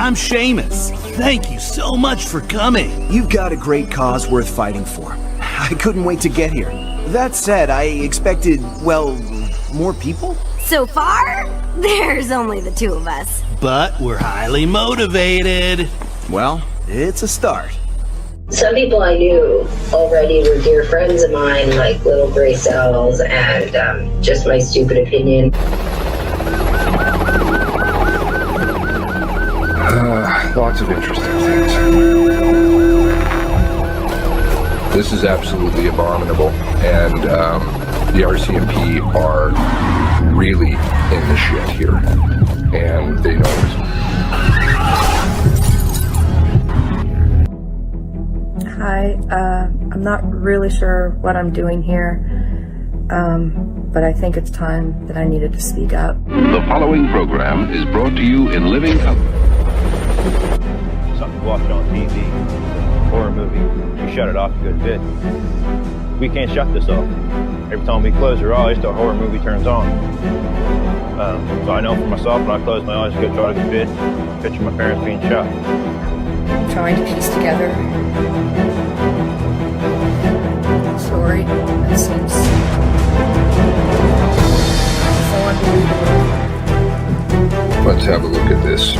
I'm Seamus. Thank you so much for coming. You've got a great cause worth fighting for. I couldn't wait to get here. That said, I expected, well, more people? So far, there's only the two of us. But we're highly motivated. Well, it's a start. Some people I knew already were dear friends of mine, like little gray cells and just my stupid opinion. Lots of interesting things. This is absolutely abominable, and the RCMP are really in the shit here, and they know it. Hi, I'm not really sure what I'm doing here, but I think it's time that I needed to speak up. The following program is brought to you in living color. Something you watch on TV, horror movie, you shut it off, you go to bed. We can't shut this off. Every time we close our eyes, the horror movie turns on. So I know for myself, when I close my eyes, go try to go to bed, picture my parents being shot. Trying to piece together a story that seems so unbelievable. Let's have a look at this.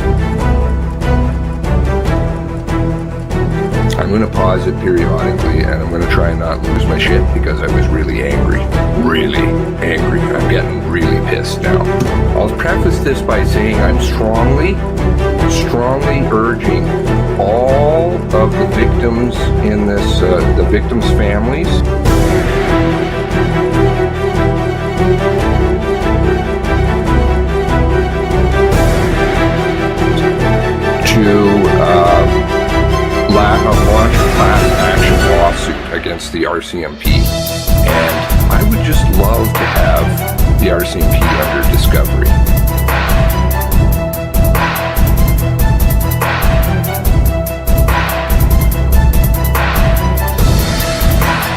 I'm going to pause it periodically, and I'm going to try and not lose my shit because I was really angry. Really angry. I'm getting really pissed now. I'll preface this by saying I'm strongly urging all of the victims in this, the victims' families, to launch a class action lawsuit against the RCMP. And I would just love to have the RCMP under discovery.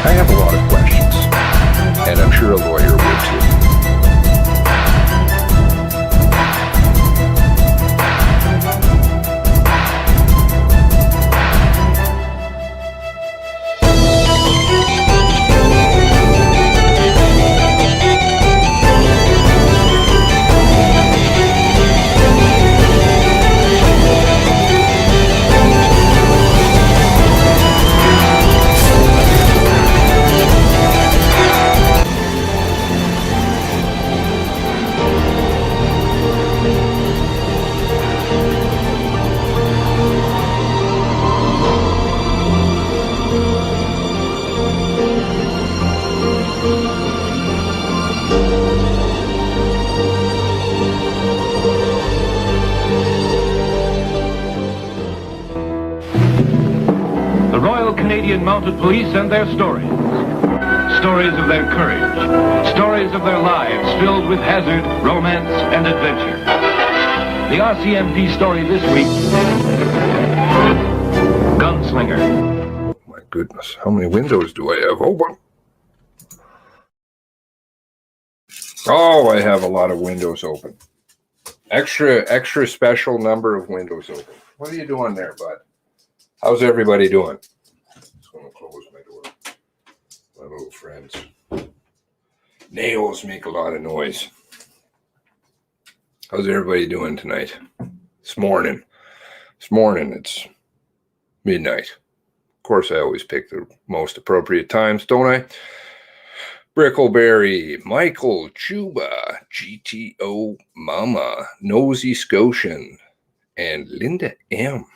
I have a lot of questions, and I'm sure a lawyer would too. Mounted police and their stories. Stories of their courage. Stories of their lives filled with hazard, romance, and adventure. The RCMP story this week, Gunslinger. Oh my goodness, how many windows do I have open? Oh, I have a lot of windows open. Extra special number of windows open. What are you doing there, bud? How's everybody doing? I'm going to close my door. My little friends. Nails make a lot of noise. How's everybody doing tonight? This morning, it's midnight. Of course, I always pick the most appropriate times, don't I? Brickleberry, Michael, Chuba, GTO Mama, Nosy Scotian, and Linda M.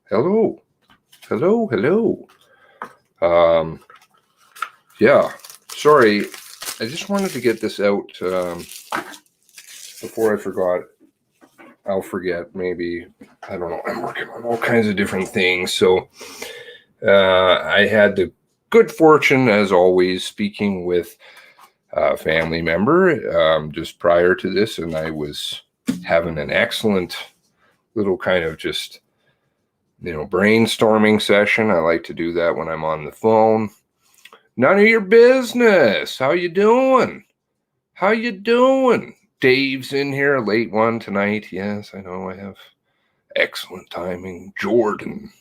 Hello. Yeah, sorry. I just wanted to get this out before I forgot. I'll forget maybe. I don't know. I'm working on all kinds of different things. So I had the good fortune, as always, speaking with a family member just prior to this, and I was having an excellent little kind of just, brainstorming session. I like to do that when I'm on the phone. None of your business. How you doing? Dave's in here, a late one tonight. Yes, I know I have Excellent timing, Jordan.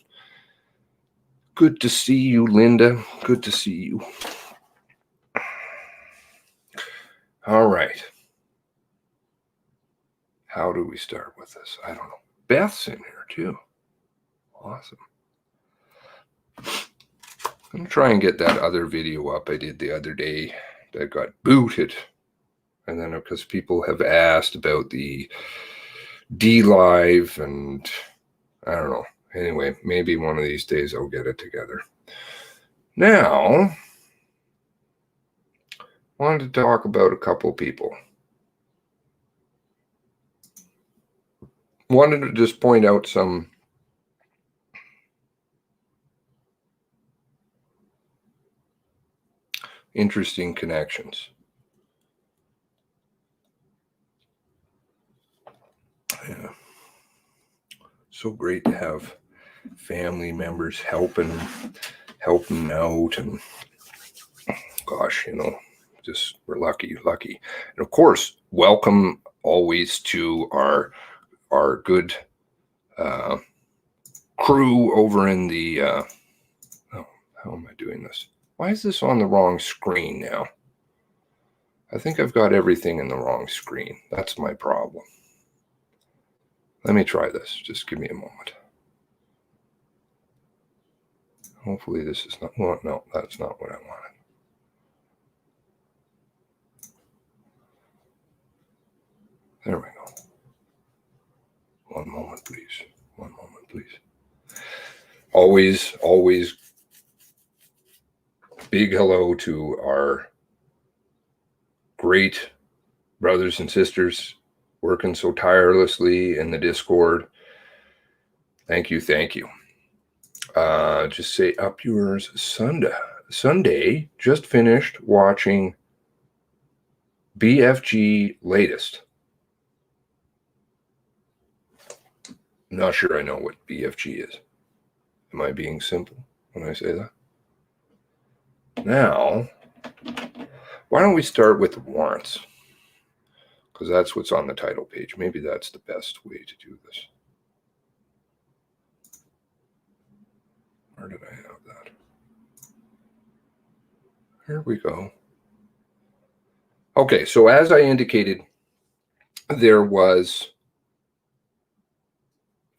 Good to see you, Linda. Good to see you. All right. How do we start with this? I don't know. Beth's in here too. Awesome. I'm going to try and get that other video up I did the other day that got booted. And then because people have asked about the D-Live and I don't know. Anyway, maybe one of these days I'll get it together. Now, I wanted to talk about a couple people. Wanted to just point out some interesting connections. Yeah. So great to have family members helping out, and gosh, you know, just we're lucky. And of course, welcome always to our good crew over in the oh, how am I doing this? Why is this on the wrong screen now? I think I've got everything in the wrong screen. That's my problem. Let me try this. Just give me a moment. Hopefully this is not, well, no, that's not what I wanted. There we go. One moment, please. One moment, please. Always big hello to our great brothers and sisters working so tirelessly in the Discord. Thank you. Just say up yours Sunday. Just finished watching BFG latest. Not sure I know what BFG is. Am I being simple when I say that? Now, why don't we start with the warrants? Because that's what's on the title page. Maybe that's the best way to do this. Where did I have that? Here we go. Okay, so as I indicated, there was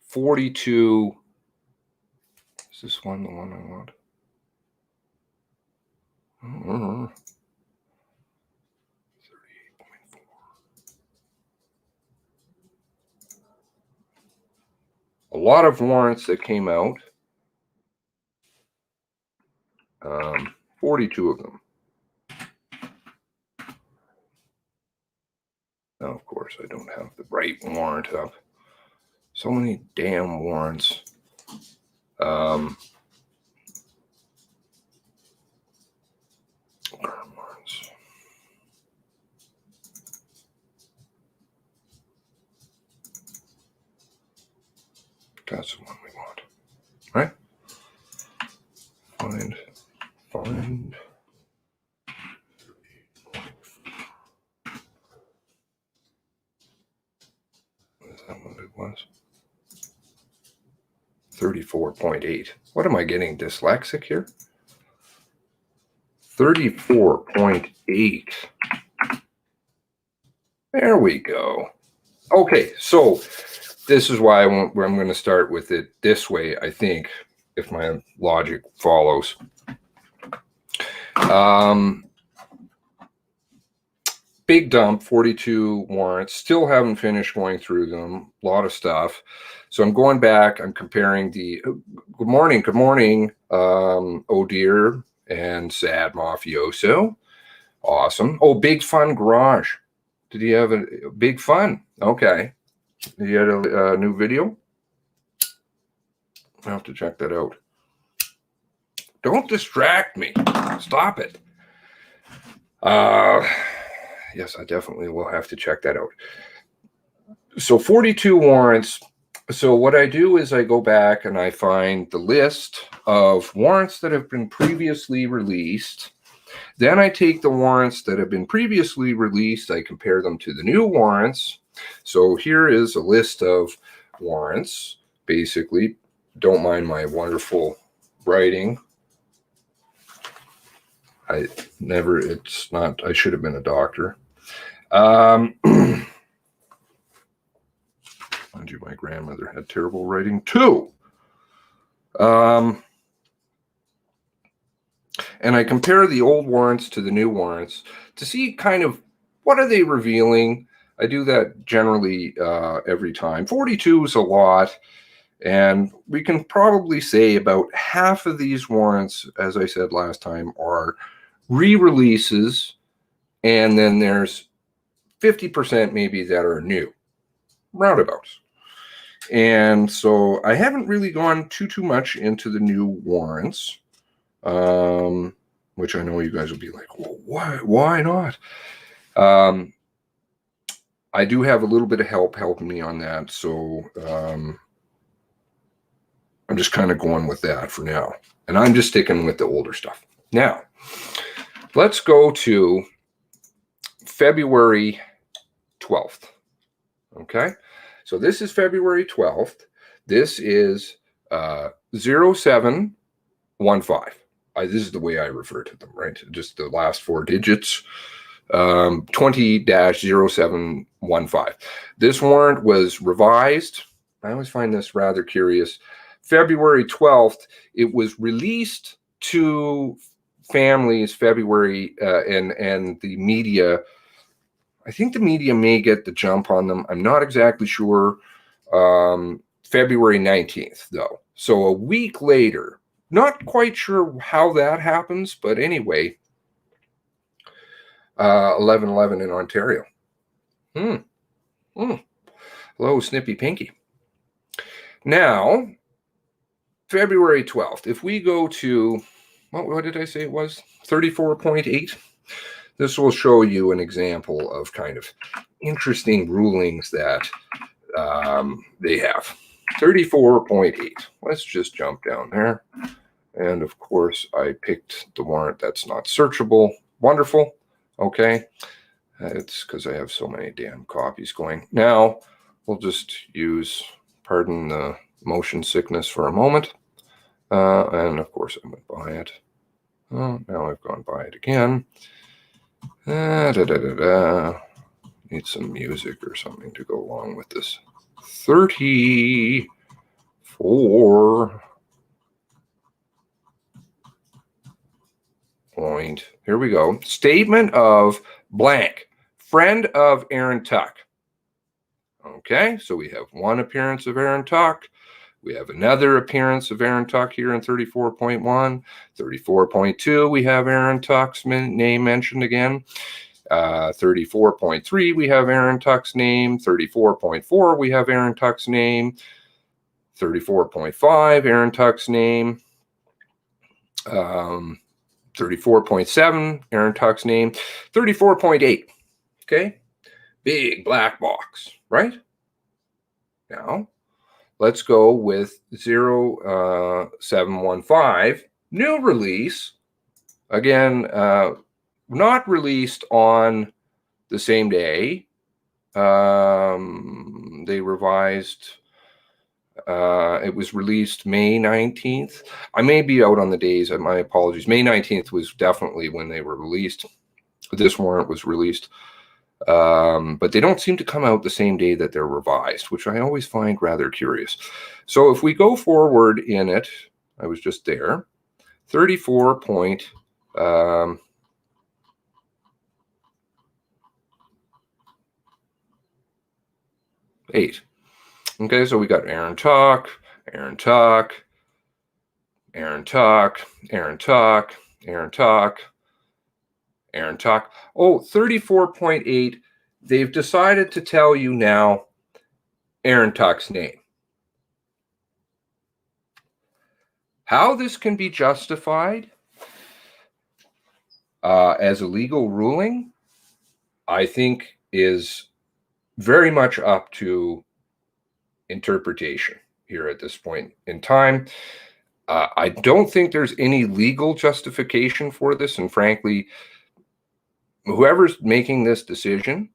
42. Is this one the one I want? Mm-hmm. 38.4. A lot of warrants that came out. 42 of them. Now, of course, I don't have the right warrant up. So many damn warrants. Warrants. That's the one we want, right? Find. Is that what it was? 34.8. What am I getting dyslexic here? 34.8. There we go. Okay, so this is why I'm going to start with it this way, I think, if my logic follows. Big dump, 42 warrants. Still haven't finished going through them. A lot of stuff. So I'm going back. I'm comparing the good morning, oh dear, and sad mafioso. Awesome. Oh, Big Fun Garage. Did he have a Big Fun? Okay. He had a new video. I'll have to check that out. Don't distract me. Stop it. Yes, I definitely will have to check that out. So 42 warrants. So what I do is I go back and I find the list of warrants that have been previously released. Then I take the warrants that have been previously released. I compare them to the new warrants. So here is a list of warrants. basically. Don't mind my wonderful writing. I should have been a doctor. Mind you, my grandmother had terrible writing too. And I compare the old warrants to the new warrants to see kind of what are they revealing. I do that generally every time. 42 is a lot, and we can probably say about half of these warrants, as I said last time, are re-releases, and then there's 50% maybe that are new, roundabouts. And so I haven't really gone too much into the new warrants, which I know you guys will be like, well, why not? I do have a little bit of helping me on that, so I'm just kind of going with that for now. And I'm just sticking with the older stuff. Now, let's go to February 12th. Okay? So this is February 12th. This is 0715. This is the way I refer to them, right? Just the last four digits. 20-0715. This warrant was revised. I always find this rather curious. February 12th, it was released to families February, and the media. I think the media may get the jump on them. I'm not exactly sure. February 19th, though. So a week later, not quite sure how that happens, but anyway, 11/11 in Ontario. Hello, Snippy Pinky. Now, February 12th, if we go to, what did I say it was? 34.8. This will show you an example of kind of interesting rulings that they have. 34.8. Let's just jump down there. And of course, I picked the warrant that's not searchable. Wonderful. Okay. It's because I have so many damn copies going. Now, we'll just use, pardon the motion sickness for a moment. And of course, I went by it. Oh, now I've gone by it again. Need some music or something to go along with this. 34 point. Here we go. Statement of blank. Friend of Aaron Tuck. Okay, so we have one appearance of Aaron Tuck. We have another appearance of Aaron Tuck here in 34.1. 34.2, we have Aaron Tuck's name mentioned again. 34.3, we have Aaron Tuck's name. 34.4, we have Aaron Tuck's name. 34.5, Aaron Tuck's name. 34.7, Aaron Tuck's name. 34.8, okay? Big black box, right? Now, let's go with 0715, new release. Again, not released on the same day. They revised. It was released May 19th. I may be out on the days. My apologies. May 19th was definitely when they were released. This warrant was released. But they don't seem to come out the same day that they're revised, which I always find rather curious. So if we go forward in it, I was just there, 34.8. Okay, so we got Aaron Tuck, Aaron Tuck, Aaron Tuck, Aaron Tuck, Aaron Tuck, Aaron Tuck. Oh, 34.8. They've decided to tell you now Aaron Tuck's name. How this can be justified as a legal ruling, I think, is very much up to interpretation here at this point in time. I don't think there's any legal justification for this, and frankly, whoever's making this decision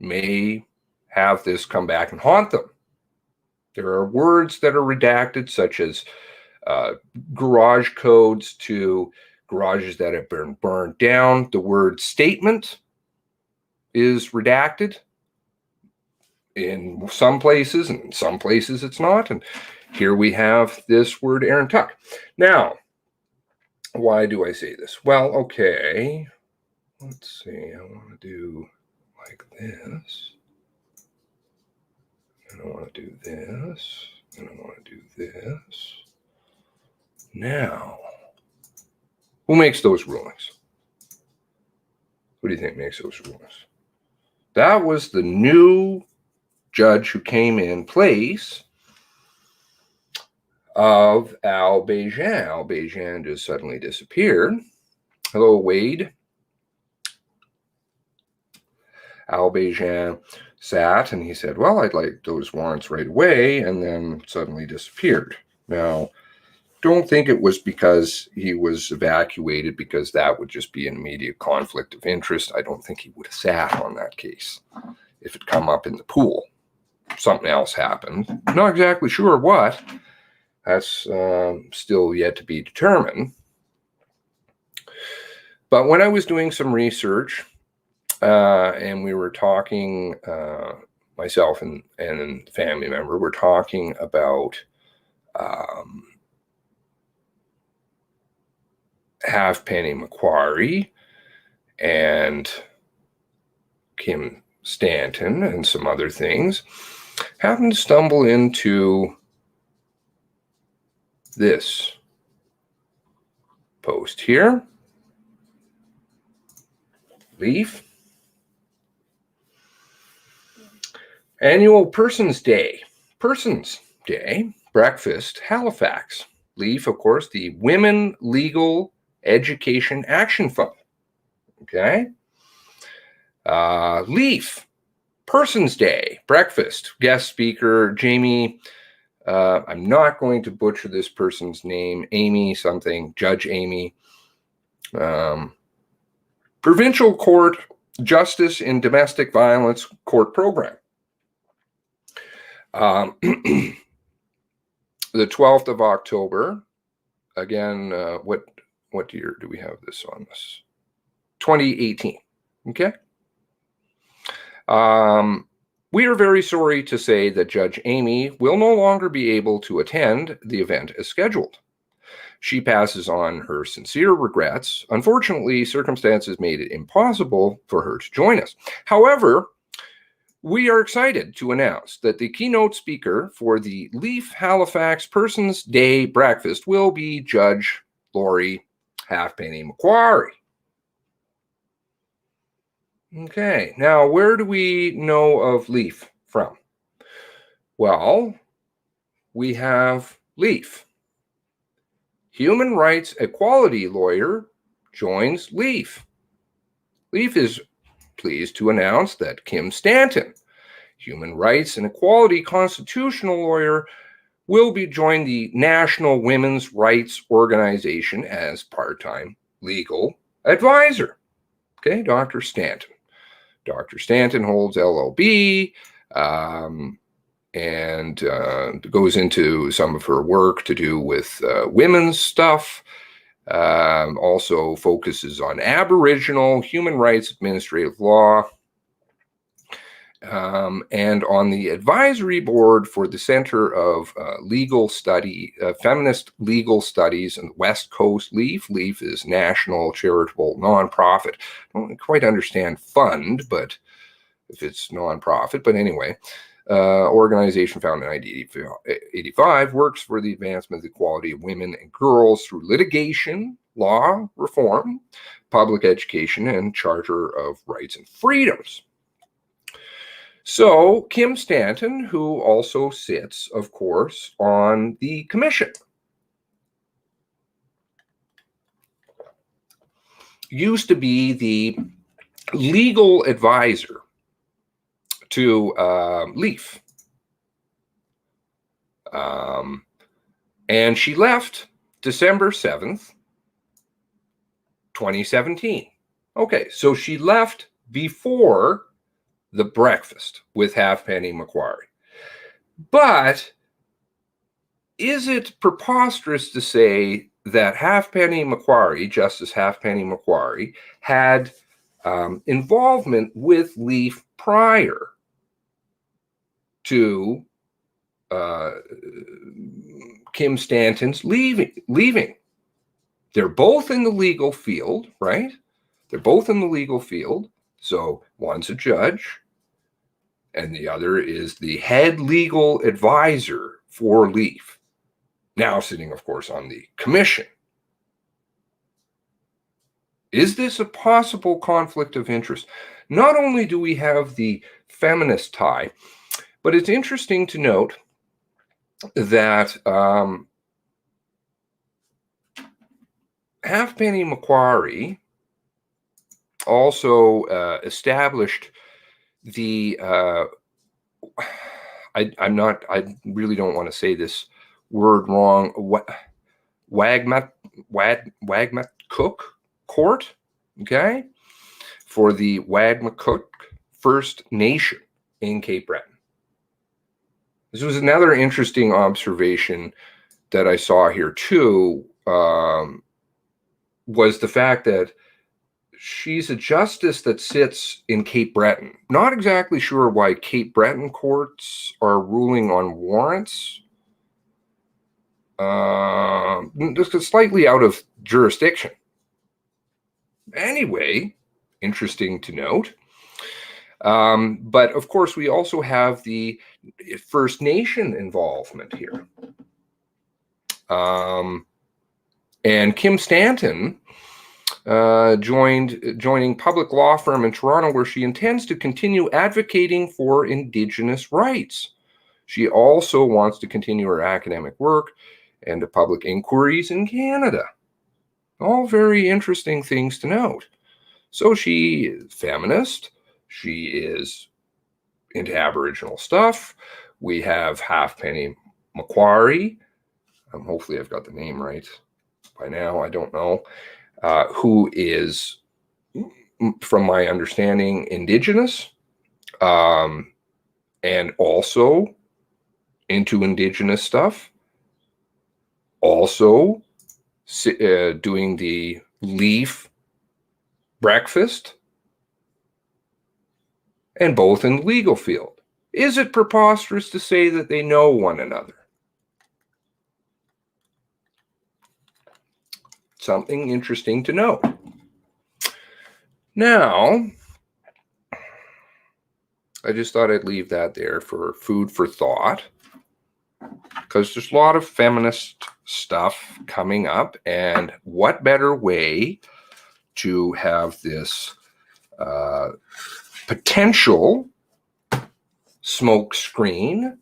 may have this come back and haunt them There are words that are redacted, such as garage codes to garages that have been burned down. The word statement is redacted in some places, and in some places it's not. And here we have this word Aaron Tuck. Now, why do I say this? Well, okay, let's see. I want to do like this. And I want to do this. And I want to do this. Now, who makes those rulings? Who do you think makes those rulings? That was the new judge who came in place of Al Bejan. Al Bejan just suddenly disappeared. Hello, Wade. Al Bejan sat and he said, well, I'd like those warrants right away, and then suddenly disappeared. Now, don't think it was because he was evacuated, because that would just be an immediate conflict of interest. I don't think he would have sat on that case if it come up in the pool. Something else happened. Not exactly sure what. That's still yet to be determined. But when I was doing some research, and we were talking, myself and a family member were talking about Halfpenny Macquarie and Kim Stanton and some other things, happened to stumble into this post here. Leaf. Annual Persons Day. Persons Day. Breakfast, Halifax. Leaf, of course, the Women Legal Education Action Fund. Okay. Leaf. Persons Day. Breakfast. Guest speaker, Jamie. I'm not going to butcher this person's name. Amy something. Judge Amy. Provincial Court Justice in Domestic Violence Court Program. The 12th of October. Again, what year do we have this on this? 2018. Okay. We are very sorry to say that Judge Amy will no longer be able to attend the event as scheduled. She passes on her sincere regrets. Unfortunately, circumstances made it impossible for her to join us. However, we are excited to announce that the keynote speaker for the Leaf Halifax Persons Day breakfast will be Judge Lori Halfpenny Macquarie. Okay, now where do we know of Leaf from? Well, we have Leaf. Human rights equality lawyer joins Leaf. Leaf is pleased to announce that Kim Stanton, human rights and equality constitutional lawyer, will be joining the National Women's Rights Organization as part-time legal advisor. Okay, Dr. Stanton. Dr. Stanton holds LLB and goes into some of her work to do with women's stuff. Also focuses on Aboriginal human rights administrative law, and on the advisory board for the Center of Legal Study, Feminist Legal Studies in the West Coast. Leaf. Leaf is national charitable nonprofit. I don't quite understand fund, but if it's nonprofit, but anyway, organization founded in 1985, works for the advancement of the equality of women and girls through litigation, law reform, public education, and Charter of Rights and Freedoms. So Kim Stanton, who also sits, of course, on the commission, used to be the legal advisor to Leaf. And she left December 7th, 2017. Okay, so she left before the breakfast with Halfpenny Macquarie. But is it preposterous to say that Halfpenny Macquarie, Justice Halfpenny Macquarie, had involvement with Leaf prior to Kim Stanton's leaving? They're both in the legal field, right? They're both in the legal field. So one's a judge, and the other is the head legal advisor for Leaf, now sitting, of course, on the commission. Is this a possible conflict of interest? Not only do we have the feminist tie, but it's interesting to note that Halfpenny Macquarie also established the I really don't want to say this word wrong. Wagmat Cook Court, okay, for the Wagmatcook First Nation in Cape Breton. This was another interesting observation that I saw here too, was the fact that she's a justice that sits in Cape Breton. Not exactly sure why Cape Breton courts are ruling on warrants. Just slightly out of jurisdiction. Anyway, interesting to note. But of course, we also have the First Nation involvement here. And Kim Stanton joining public law firm in Toronto, where she intends to continue advocating for Indigenous rights. She also wants to continue her academic work and the public inquiries in Canada. All very interesting things to note. So she is feminist. She is into Aboriginal stuff. We have Halfpenny Macquarie. Hopefully I've got the name right by now. I don't know. Who is, from my understanding, Indigenous, and also into Indigenous stuff. Also doing the Leaf breakfast, and both in the legal field. Is it preposterous to say that they know one another? Something interesting to know. Now, I just thought I'd leave that there for food for thought, because there's a lot of feminist stuff coming up, and what better way to have this potential smoke screen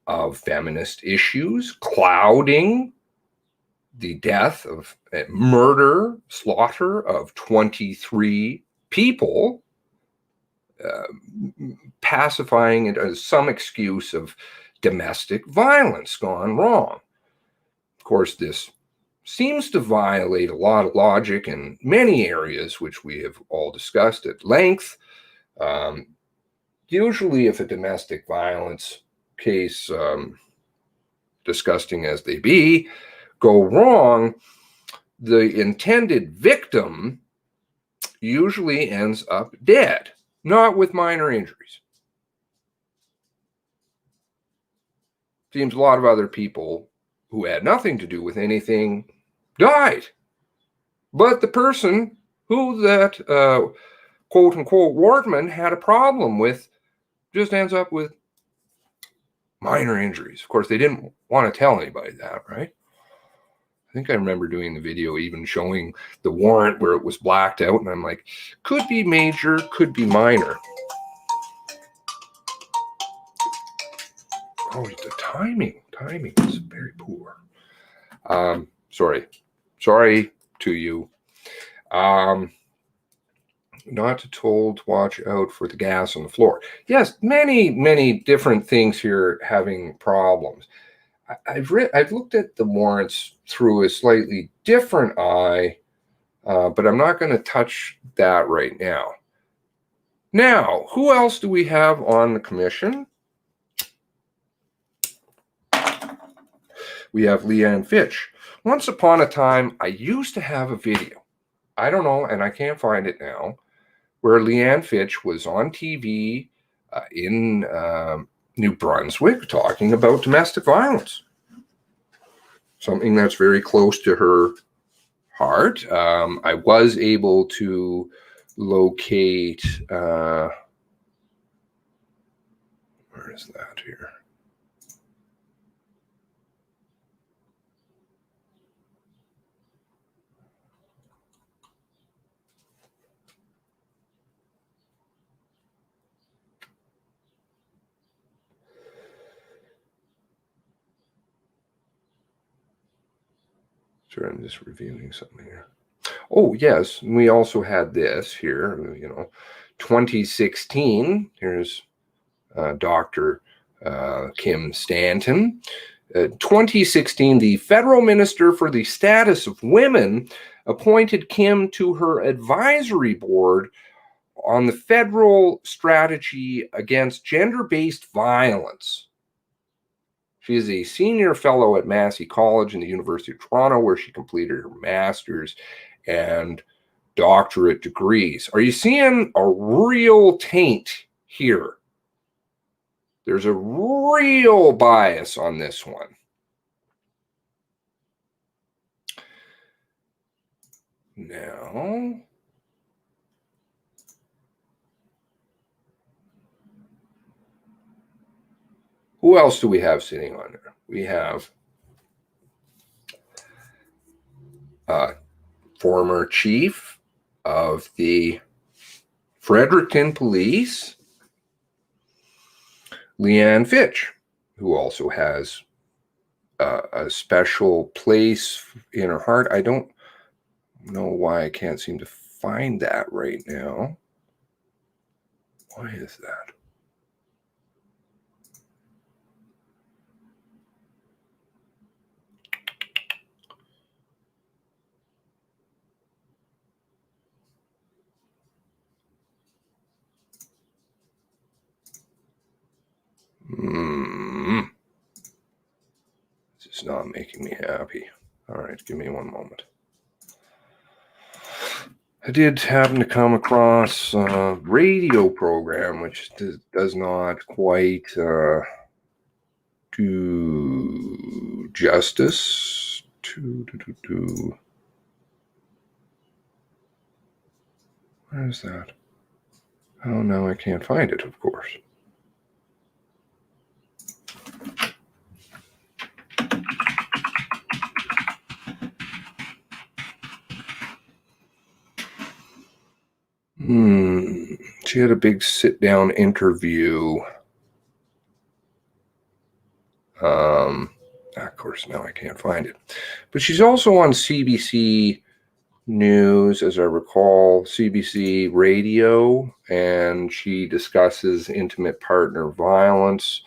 of feminist issues clouding the death of murder, slaughter of 23 people, pacifying it as some excuse of domestic violence gone wrong. Of course, this seems to violate a lot of logic in many areas, which we have all discussed at length. Usually, if a domestic violence case, disgusting as they be, go wrong, the intended victim usually ends up dead, not with minor injuries. Seems a lot of other people who had nothing to do with anything died. But the person who that quote-unquote wartman had a problem with just ends up with minor injuries. Of course, they didn't want to tell anybody that, right? I think I remember doing the video even showing the warrant where it was blacked out, and I'm like, could be major, could be minor. Oh, the timing is very poor. Sorry to you. Not told, watch out for the gas on the floor. Yes, many different things here having problems. I've looked at the warrants through a slightly different eye, but I'm not going to touch that right now. Now, who else do we have on the commission? We have Leanne Fitch. Once upon a time, I used to have a video. I don't know, and I can't find it now, where Leanne Fitch was on TV in New Brunswick talking about domestic violence. Something that's very close to her heart. I was able to locate, where is that here? Sorry, I'm just reviewing something here. Oh, yes. We also had this here, 2016. Here's Dr. Kim Stanton. 2016, the federal minister for the status of women appointed Kim to her advisory board on the federal strategy against gender-based violence. She is a senior fellow at Massey College and the University of Toronto, where she completed her master's and doctorate degrees. Are you seeing a real taint here? There's a real bias on this one. Now, who else do we have sitting on there? We have former chief of the Fredericton Police, Leanne Fitch, who also has a special place in her heart. I don't know why I can't seem to find that right now. Why is that? This is not making me happy. All right, give me one moment. I did happen to come across a radio program which does not quite do justice to Where is that? Oh, no, I can't find it, of course. She had a big sit-down interview. Of course, now I can't find it. But she's also on CBC News, as I recall, CBC Radio, and she discusses intimate partner violence.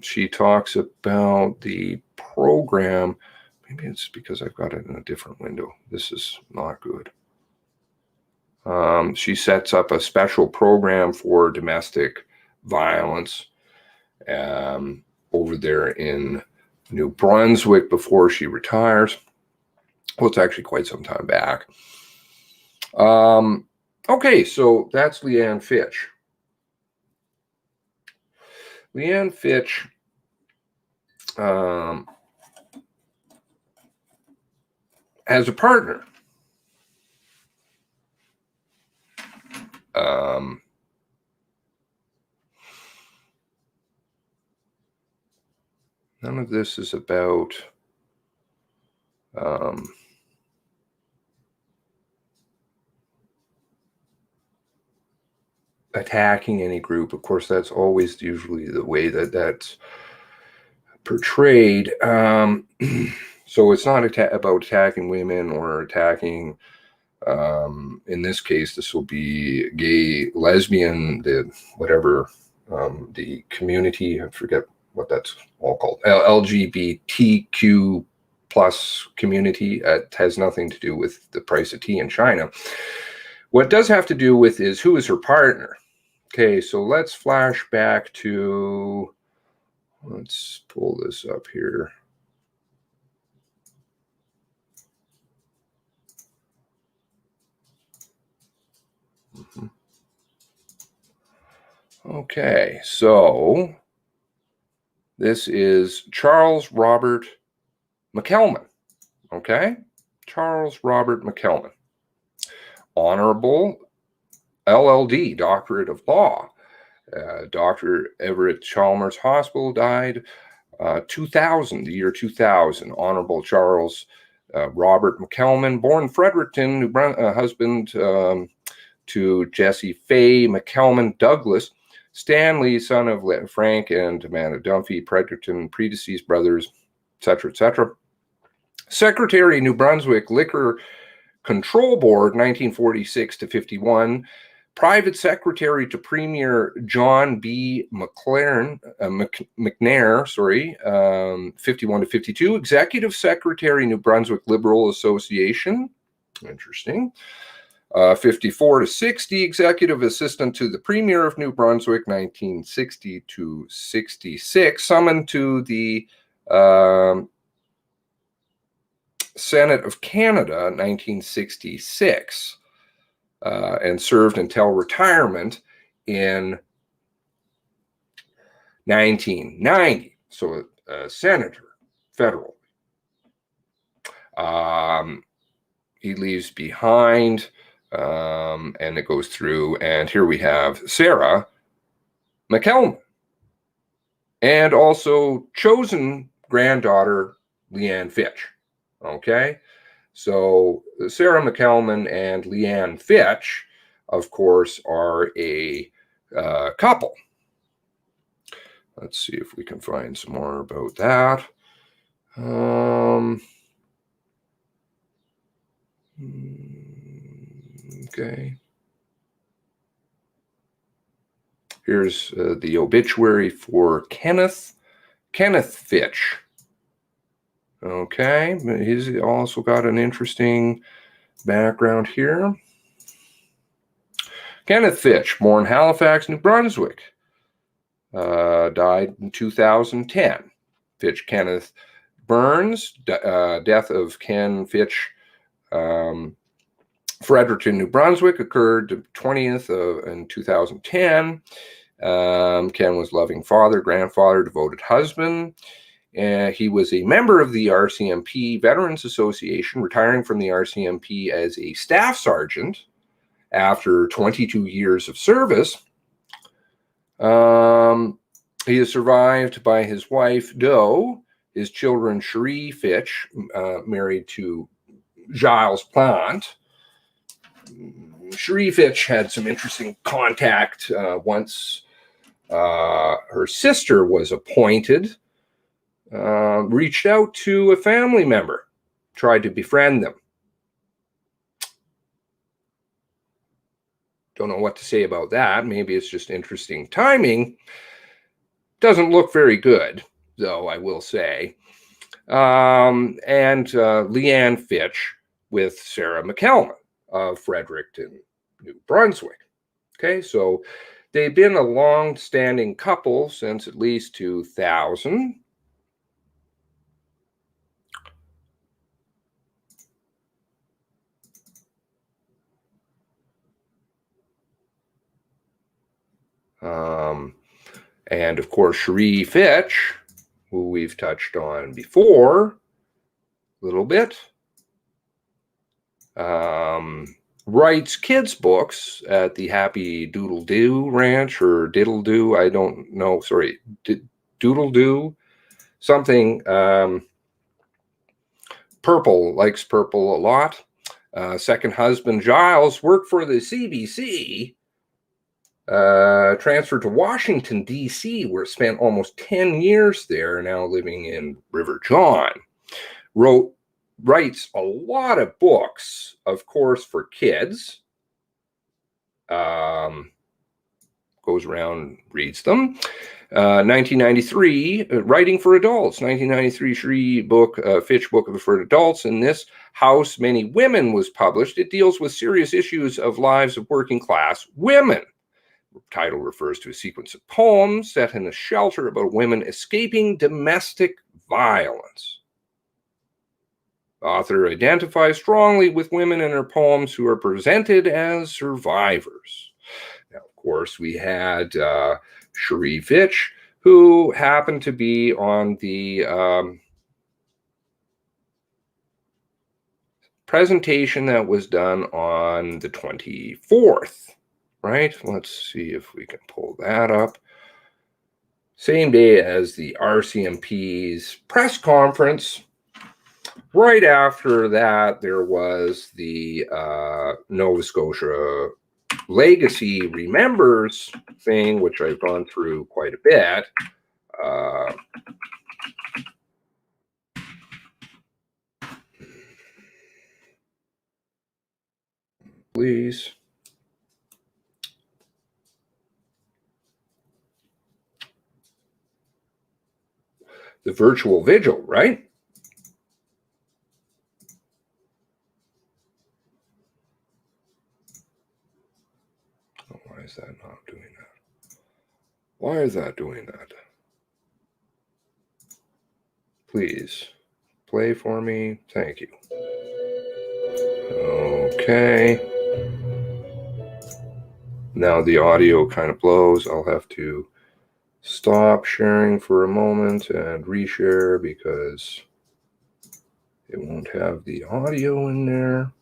She talks about the program. Maybe it's because I've got it in a different window. This is not good. She sets up a special program for domestic violence over there in New Brunswick before she retires. Well, it's actually quite some time back. Okay, so that's Leanne Fitch. Leanne Fitch has a partner. None of this is about attacking any group. Of course, that's always usually the way that that's portrayed. So it's not about attacking women or attacking, in this case, this will be gay, lesbian, the whatever, the community, I forget what that's all called, LGBTQ plus community. It has nothing to do with the price of tea in China. What it does have to do with is who is her partner. Okay, so let's flash back to, Let's pull this up here. Okay, so this is Charles Robert McCelman. Okay, Charles Robert McCelman. Honorable LLD, Doctorate of Law. Dr. Everett Chalmers Hospital died 2000, the year 2000. Honorable Charles Robert McCelman, born Fredericton, New Brunswick, husband to Jessie Faye McCelman Douglas, Stanley, son of Frank and Amanda Dunphy, Fredericton, predeceased brothers, etc., etc. Secretary, New Brunswick Liquor Control Board, 1946 to 51. Private Secretary to Premier John B. McNair, 51 to 52. Executive Secretary, New Brunswick Liberal Association. Interesting. 54 to 60. Executive Assistant to the Premier of New Brunswick, 1960 to 66. Summoned to the Senate of Canada, 1966. And served until retirement in 1990. So a senator, federal. He leaves behind, and it goes through. And here we have Sarah McCelman. And also chosen granddaughter, Leanne Fitch. Okay. So Sarah McCelman and Leanne Fitch, of course, are a couple. Let's see if we can find some more about that. Okay. Here's the obituary for Kenneth Fitch. Okay, he's also got an interesting background here. Kenneth Fitch, born Halifax, New Brunswick, died in 2010. Fitch Kenneth Burns, death of Ken Fitch, Fredericton, New Brunswick, occurred 20th in 2010. Ken was loving father, grandfather, devoted husband. He was a member of the RCMP Veterans Association, retiring from the RCMP as a staff sergeant after 22 years of service. He is survived by his wife, Doe, his children, Cherie Fitch, married to Giles Plant. Cherie Fitch had some interesting contact once her sister was appointed. Reached out to a family member, tried to befriend them. Don't know what to say about that. Maybe it's just interesting timing. Doesn't look very good, though, I will say. And Leanne Fitch with Sarah McCelman of Fredericton, New Brunswick. Okay, so they've been a long-standing couple since at least 2000. And of course, Cherie Fitch, who we've touched on before a little bit, writes kids' books at the Happy Doodle Doo Ranch, or Diddle Doo, I don't know, sorry, Doodle Doo, something. Purple, likes purple a lot. Second husband, Giles, worked for the CBC, transferred to Washington, D.C., where spent almost 10 years there, now living in River John. Writes a lot of books, of course, for kids. Goes around, reads them. 1993, writing for adults. 1993, Fitch book for adults. In this house, Many Women was published. It deals with serious issues of lives of working class women. title refers to a sequence of poems set in a shelter about women escaping domestic violence. The author identifies strongly with women in her poems who are presented as survivors. Now, of course, we had Cherie Fitch, who happened to be on the presentation that was done on the 24th, right? Let's see if we can pull that up. Same day as the RCMP's press conference. Right after that, there was the Nova Scotia Legacy Remembers thing, which I've gone through quite a bit. Please. The virtual vigil, right? Oh, why is that not doing that? Why is that doing that? Please play for me. Thank you. Okay. Now the audio kind of blows. I'll have to stop sharing for a moment and reshare because it won't have the audio in there.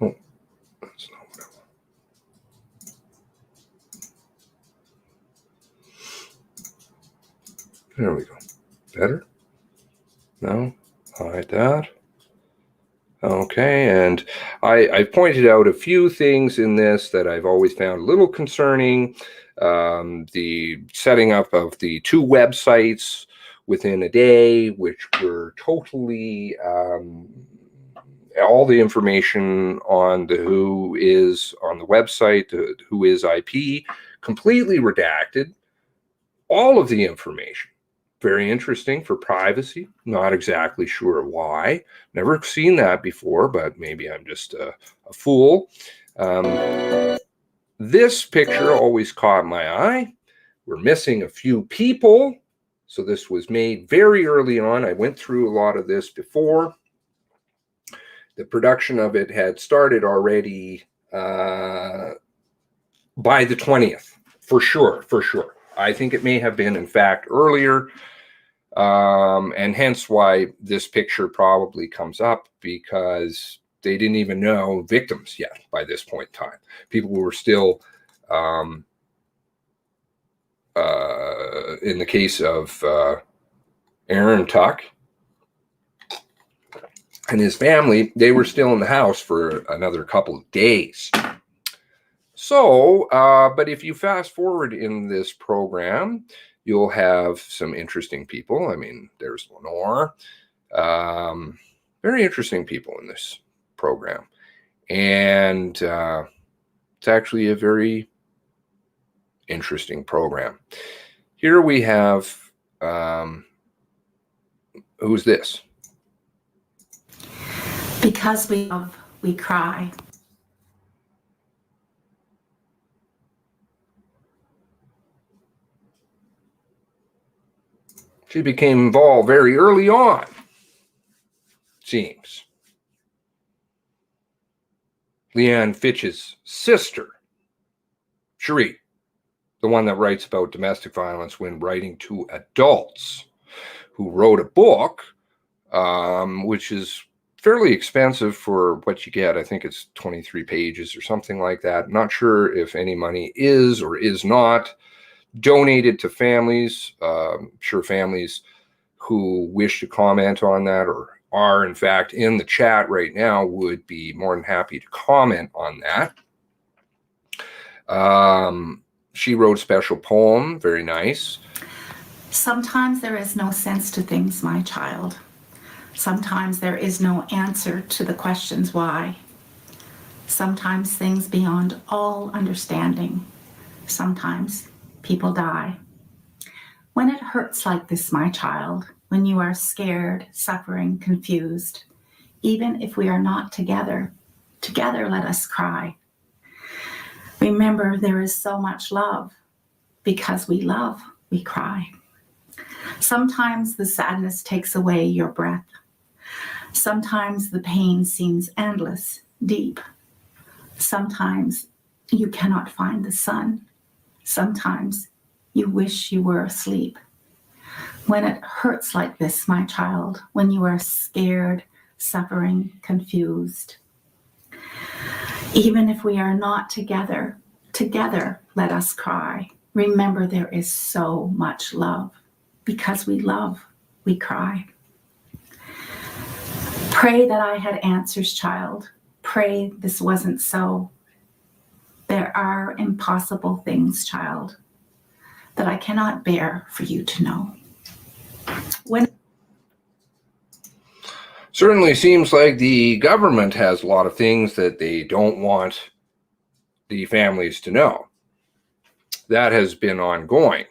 Oh, that's not what I want. There we go. Better? No? Like that. Okay, and I pointed out a few things in this that I've always found a little concerning. The setting up of the 2 websites within a day, which were totally all the information on the who is on the website, the who is IP, completely redacted. All of the information. Very interesting for privacy. Not exactly sure why. Never seen that before, but maybe I'm just a fool. This picture always caught my eye. We're missing a few people. So this was made very early on. I went through a lot of this before. The production of it had started already by the 20th, for sure. I think it may have been, in fact, earlier. And hence why this picture probably comes up, because they didn't even know victims yet by this point in time. People were still, in the case of Aaron Tuck and his family, they were still in the house for another couple of days. So, but if you fast forward in this program, you'll have some interesting people. I mean, there's Lenore. Very interesting people in this program. And it's actually a very interesting program. Here we have, who's this? Because we love, we cry. She became involved very early on, seems. Leanne Fitch's sister, Cherie, the one that writes about domestic violence when writing to adults, who wrote a book, which is fairly expensive for what you get. I think it's 23 pages or something like that. Not sure if any money is or is not donated to families. Sure, families who wish to comment on that or are in fact in the chat right now would be more than happy to comment on that. She wrote a special poem, very nice. Sometimes there is no sense to things, my child. Sometimes there is no answer to the questions why. Sometimes things beyond all understanding. Sometimes people die. When it hurts like this, my child, when you are scared, suffering, confused, even if we are not together, together let us cry. Remember, there is so much love. Because we love, we cry. Sometimes the sadness takes away your breath. Sometimes the pain seems endless, deep. Sometimes you cannot find the sun. Sometimes you wish you were asleep. When it hurts like this, my child, when you are scared, suffering, confused. Even if we are not together, let us cry. Remember, there is so much love. Because we love, we cry. Pray that I had answers, child. Pray this wasn't so. There are impossible things, child, that I cannot bear for you to know. Certainly seems like the government has a lot of things that they don't want the families to know. That has been ongoing.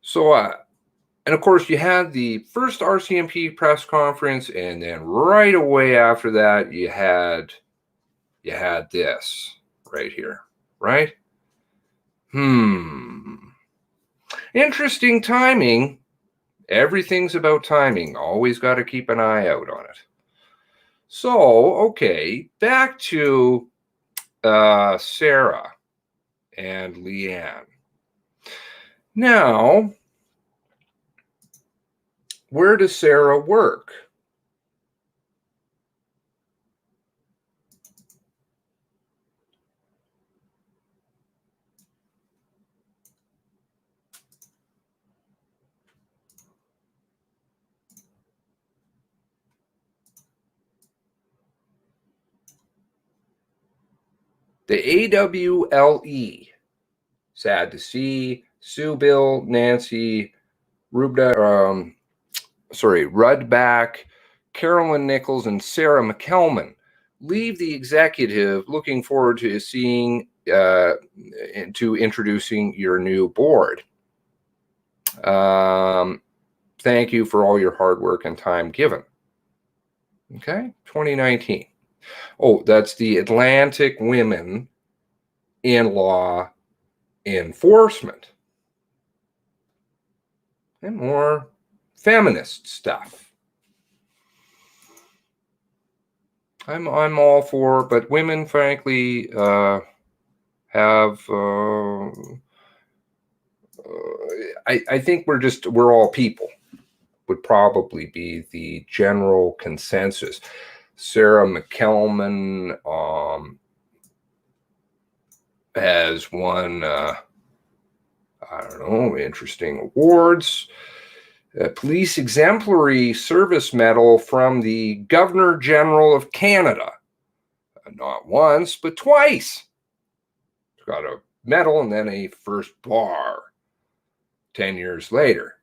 So, and of course, you had the first RCMP press conference, and then right away after that, you had this right here, right? Interesting timing. Everything's about timing. Always got to keep an eye out on it. So, okay, back to Sarah and Leanne. Now, where does Sarah work? The AWLE. Sad to see. Sue, Bill, Nancy, Rudback, Carolyn Nichols, and Sarah McCelman leave the executive, looking forward to seeing to introducing your new board. Thank you for all your hard work and time given. Okay, 2019. Oh, that's the Atlantic Women in Law Enforcement. And more feminist stuff. I'm all for, but women, frankly, have. I think we're all people. Would probably be the general consensus. Sarah McCelman has won. I don't know, interesting awards. Police Exemplary Service Medal from the Governor General of Canada. Not once, but twice. Got a medal and then a first bar 10 years later.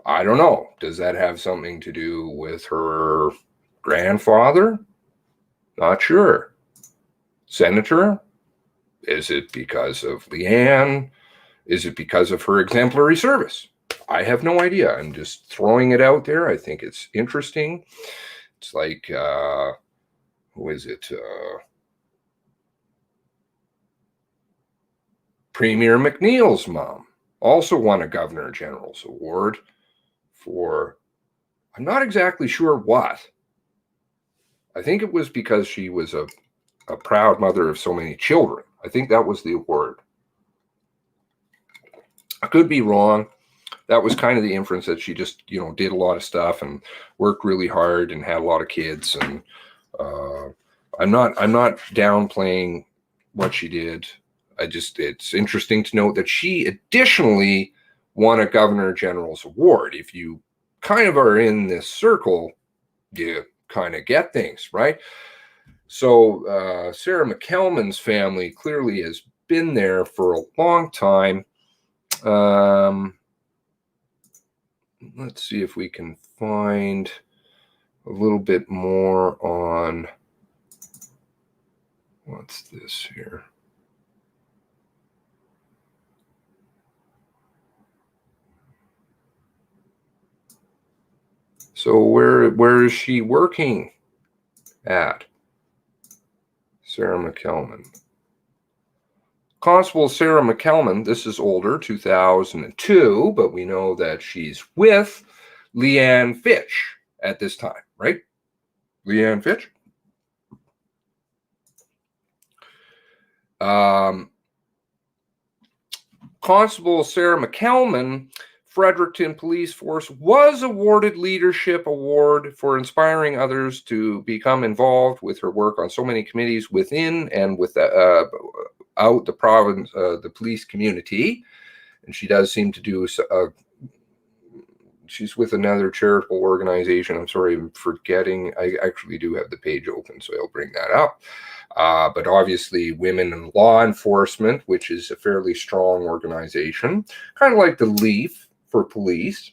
I don't know. Does that have something to do with her grandfather? Not sure. Senator? Is it because of Leanne? Is it because of her exemplary service? I have no idea. I'm just throwing it out there. I think it's interesting. It's like, who is it? Premier McNeil's mom also won a Governor General's Award for, I'm not exactly sure what. I think it was because she was a proud mother of so many children. I think that was the award. I could be wrong. That was kind of the inference, that she just, did a lot of stuff and worked really hard and had a lot of kids. And I'm not downplaying what she did. It's interesting to note that she additionally won a Governor General's Award. If you kind of are in this circle, you kind of get things, right? So Sarah McCelman's family clearly has been there for a long time. Let's see if we can find a little bit more on, what's this here? So where is she working at? Sarah McCelman. Constable Sarah McCelman, this is older, 2002, but we know that she's with Leanne Fitch at this time, right? Leanne Fitch. Constable Sarah McCelman, Fredericton Police Force, was awarded Leadership Award for inspiring others to become involved with her work on so many committees within and out the province, the police community. And she does seem to do, she's with another charitable organization. I'm sorry, I'm forgetting. I actually do have the page open, so I'll bring that up. But obviously Women in Law Enforcement, which is a fairly strong organization, kind of like the LEAF for police.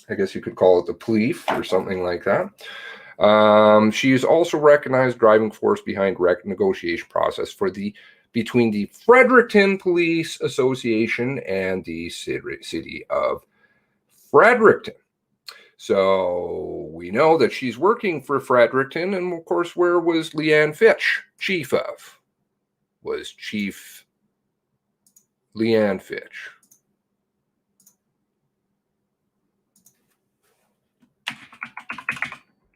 I guess you could call it the PLEAF or something like that. She is also recognized driving force behind negotiation process for between the Fredericton Police Association and the city of Fredericton. So we know that she's working for Fredericton, and of course, where was Leanne Fitch chief of? Was Chief Leanne Fitch.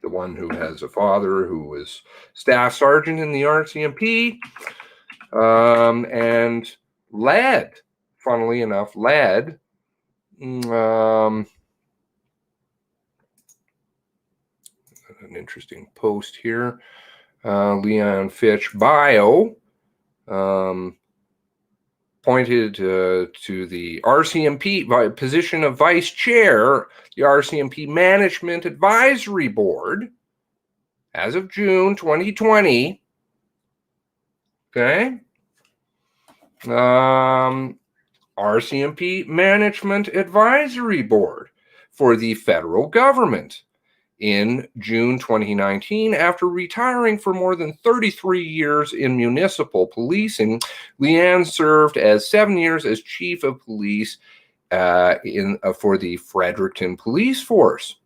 The one who has a father who was staff sergeant in the RCMP, and led, funnily enough, an interesting post here. Leanne Fitch bio pointed to the RCMP position of vice chair, the RCMP Management Advisory Board, as of June 2020. Okay. RCMP Management Advisory Board for the federal government in June 2019. After retiring for more than 33 years in municipal policing, Leanne served as 7 years as chief of police for the Fredericton Police Force.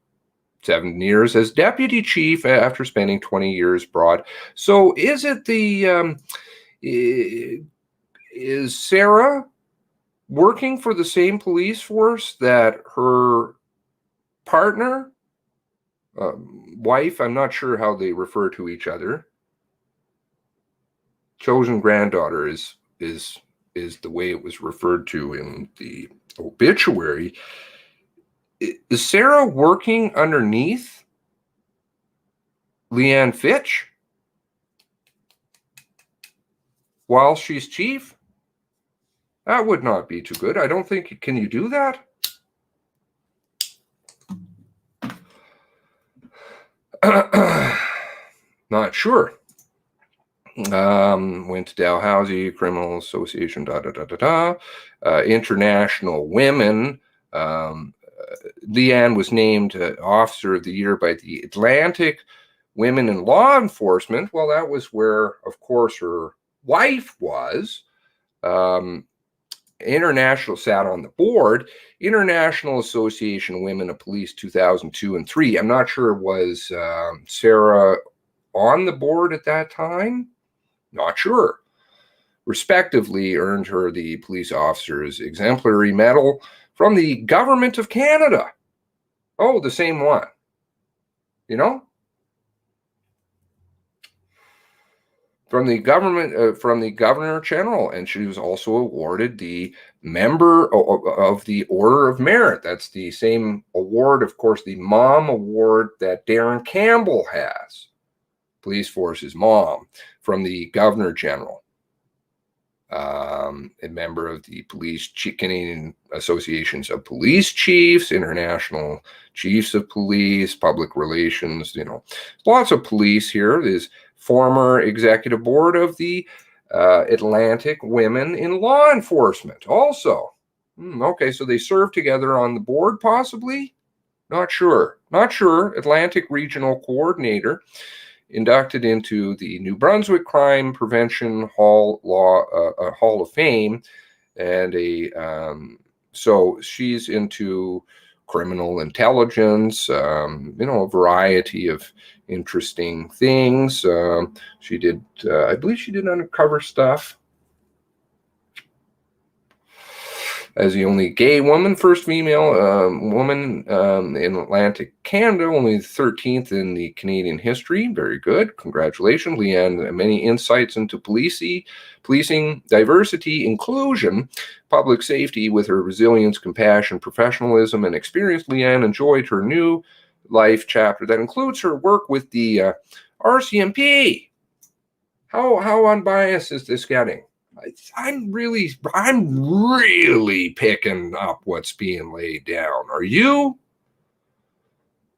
7 years as deputy chief after spending 20 years abroad. So is it is Sarah working for the same police force that her partner, wife, I'm not sure how they refer to each other, chosen granddaughter is the way it was referred to in the obituary. Is Sarah working underneath Leanne Fitch while she's chief? That would not be too good. I don't think, can you do that? Not sure. Went to Dalhousie Criminal Association, International Women. Leanne was named Officer of the Year by the Atlantic Women in Law Enforcement. Well, that was where, of course, her wife was. International sat on the board. International Association of Women of Police 2002 and 3. I'm not sure, was Sarah on the board at that time? Not sure. Respectively, earned her the Police Officer's Exemplary Medal from the Government of Canada. Oh, the same one. You know? From the government, from the Governor General, and she was also awarded the Member of the Order of Merit. That's the same award, of course, the mom award that Darren Campbell has, Police Force's mom, from the Governor General. A member of the Canadian Associations of Police Chiefs, International Chiefs of Police, Public Relations, you know, lots of police here. There's former executive board of the Atlantic Women in Law Enforcement also. Okay, so they served together on the board, possibly? Not sure. Not sure. Atlantic Regional Coordinator, inducted into the New Brunswick Crime Prevention Hall of Fame, and so she's into criminal intelligence, you know, a variety of interesting things. She did, I believe she did undercover stuff. as the only gay woman, first female woman in Atlantic Canada, only the 13th in the Canadian history. Very good. Congratulations, Leanne. Many insights into policing, diversity, inclusion, public safety with her resilience, compassion, professionalism, and experience. Leanne enjoyed her new life chapter that includes her work with the RCMP. How unbiased is this getting? I'm really picking up what's being laid down. Are you?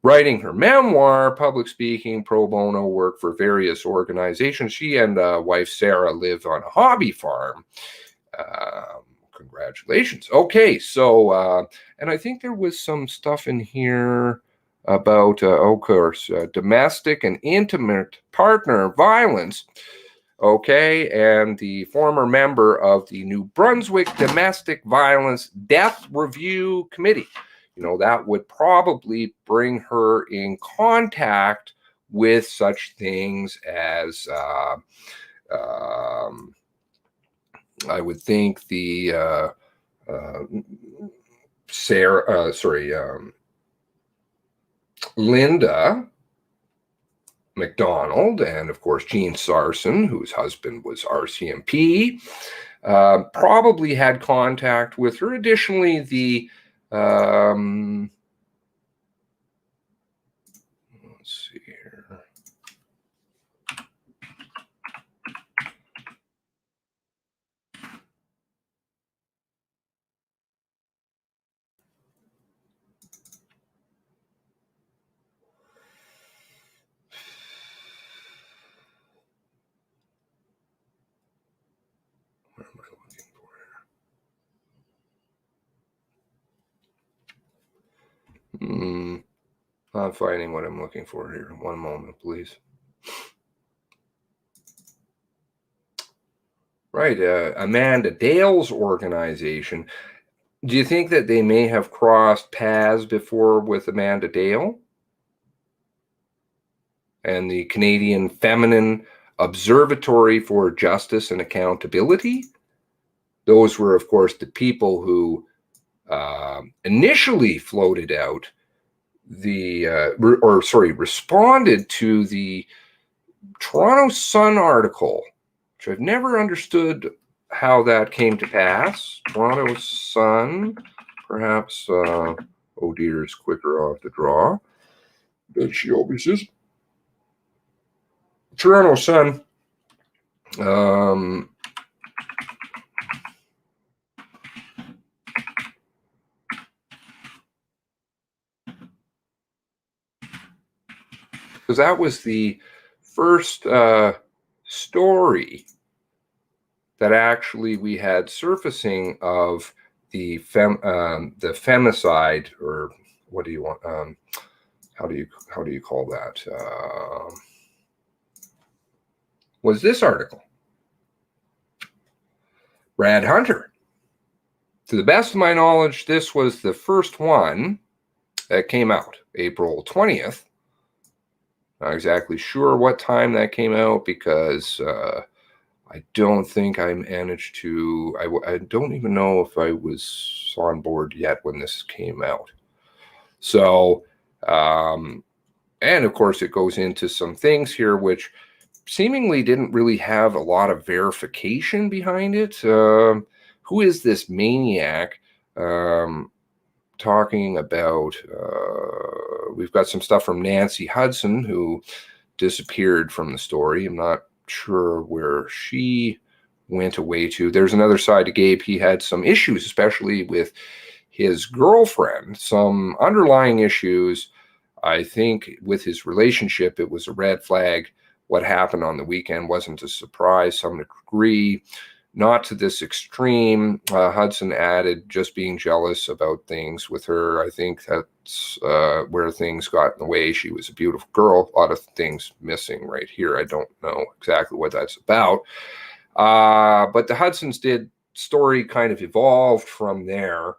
Writing her memoir, public speaking, pro bono work for various organizations. She and wife Sarah live on a hobby farm. Congratulations. Okay, so, and I think there was some stuff in here about, of course, domestic and intimate partner violence. Okay, and the former member of the New Brunswick Domestic Violence Death Review Committee. You know, that would probably bring her in contact with such things as, I would think the Linda McDonald, and of course Jean Sarson, whose husband was RCMP, probably had contact with her. Additionally, the let's see here. What am I looking for here? I'm finding what I'm looking for here. One moment, please. Right, Amanda Dale's organization. Do you think that they may have crossed paths before with Amanda Dale and the Canadian Feminine Observatory for Justice and Accountability? Those were, of course, the people who initially floated out the, responded to the Toronto Sun article, which I've never understood how that came to pass. Toronto Sun, perhaps, oh dear, is quicker off the draw than she always is. Toronto Sun, because that was the first story that actually we had surfacing of the femicide, or what do you want? How do you call that? Was this article? Brad Hunter. To the best of my knowledge, this was the first one that came out, April 20th. Not exactly sure what time that came out, because I don't think I managed to, I don't even know if I was on board yet when this came out. So, and of course it goes into some things here which seemingly didn't really have a lot of verification behind it. Who is this maniac talking about? We've got some stuff from Nancy Hudson, who disappeared from the story. I'm not sure where she went away to. There's another side to Gabe. He had some issues, especially with his girlfriend, some underlying issues. I think with his relationship, it was a red flag. What happened on the weekend wasn't a surprise. Some degree, not to this extreme. Hudson added just being jealous about things with her. I think that's where things got in the way. She was a beautiful girl. A lot of things missing right here. I don't know exactly what that's about. But the Hudson's story kind of evolved from there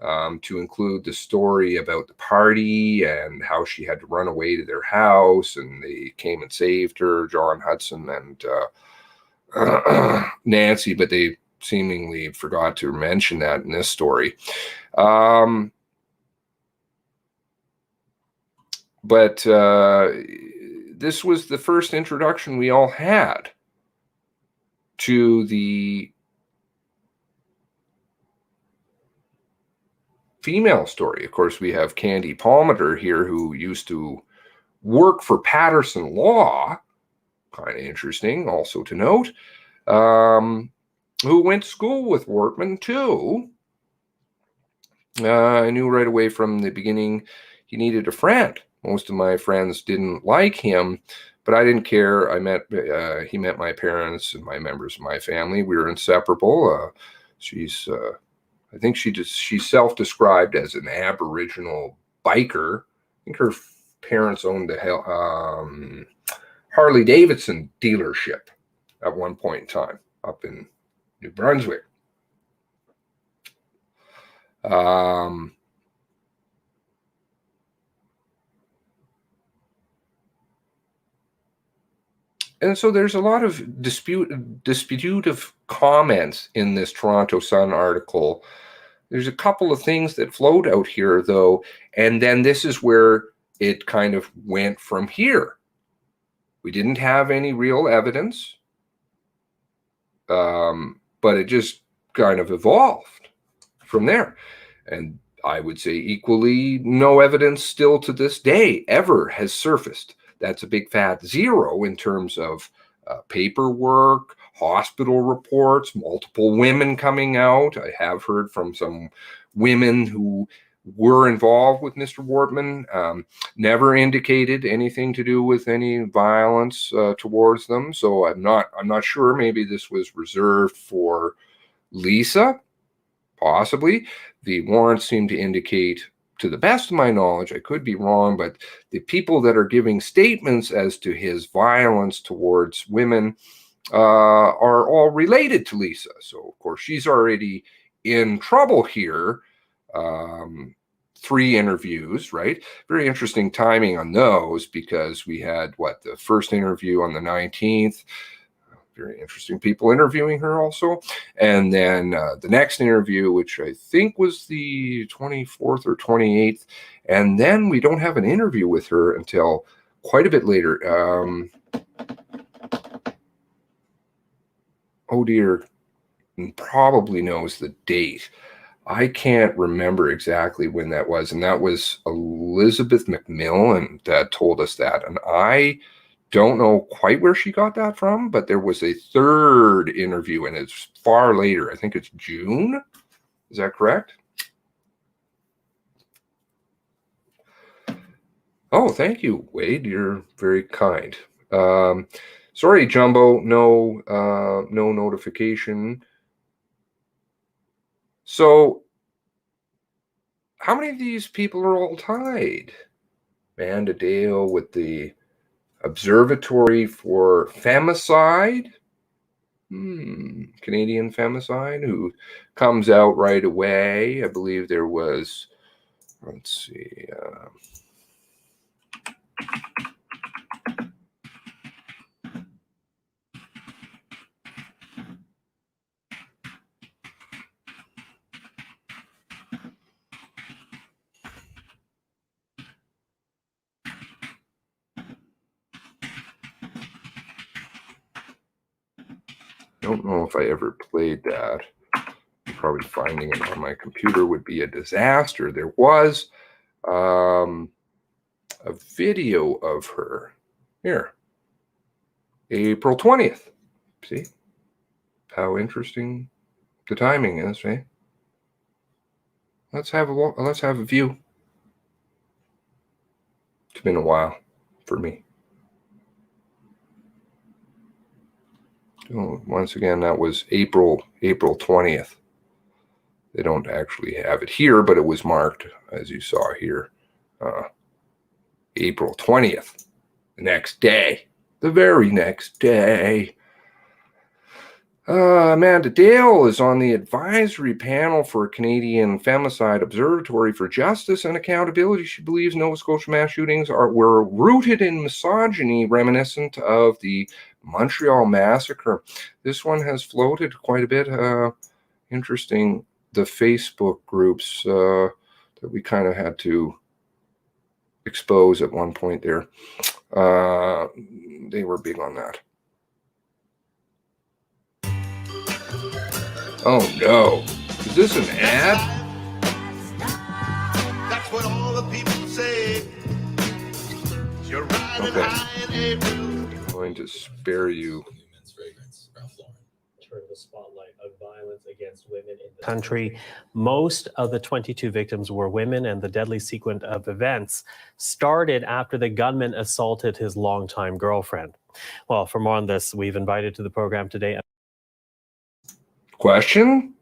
to include the story about the party and how she had to run away to their house, and they came and saved her, John Hudson and Nancy, but they seemingly forgot to mention that in this story. But this was the first introduction we all had to the female story. Of course, we have Candy Palmater here, who used to work for Patterson Law, kind of interesting also to note, who went to school with Wortman too. I knew right away from the beginning he needed a friend. Most of my friends didn't like him, but I didn't care. He met my parents and my members of my family. We were inseparable. I think she's self-described as an Aboriginal biker. I think her parents owned a Harley Davidson dealership at one point in time up in New Brunswick. And so there's a lot of disputative comments in this Toronto Sun article. There's a couple of things that float out here, though, and then this is where it kind of went from here. We didn't have any real evidence, but it just kind of evolved from there. And I would say equally, no evidence still to this day ever has surfaced. That's a big fat zero in terms of paperwork, hospital reports, multiple women coming out. I have heard from some women who were involved with Mr. Wortman, never indicated anything to do with any violence towards them. So I'm not sure. Maybe this was reserved for Lisa, possibly. The warrants seem to indicate, to the best of my knowledge, I could be wrong, but the people that are giving statements as to his violence towards women are all related to Lisa. So, of course, she's already in trouble here. 3 interviews, right? Very interesting timing on those, because we had, the first interview on the 19th. Very interesting people interviewing her also. And then the next interview, which I think was the 24th or 28th. And then we don't have an interview with her until quite a bit later. Oh dear, probably knows the date. I can't remember exactly when that was. And that was Elizabeth McMillan that told us that. And I don't know quite where she got that from, but there was a 3rd interview, and it's far later. I think it's June. Is that correct? Oh, thank you, Wade. You're very kind. Sorry, Jumbo, no notification. So, how many of these people are all tied? Amanda Dale with the Observatory for Femicide, Canadian Femicide, who comes out right away. I believe there was, let's see, I don't know if I ever played that. Probably finding it on my computer would be a disaster. There was a video of her here, April 20th. See how interesting the timing is, right? Let's have a view. It's been a while for me. Once again, that was April 20th. They don't actually have it here, but it was marked, as you saw here, April 20th, the next day, the very next day. Amanda Dale is on the advisory panel for Canadian Femicide Observatory for Justice and Accountability. She believes Nova Scotia mass shootings were rooted in misogyny reminiscent of the Montreal massacre. This one has floated quite a bit. Interesting. The Facebook groups that we kind of had to expose at one point there. They were big on that. Oh no. Is this an ad? That's what all the people say. You're riding high in April. I'm going to spare you. Turn the spotlight on violence against women in the country. Most of the 22 victims were women, and the deadly sequence of events started after the gunman assaulted his longtime girlfriend. Well, for more on this, we've invited to the program today. Question?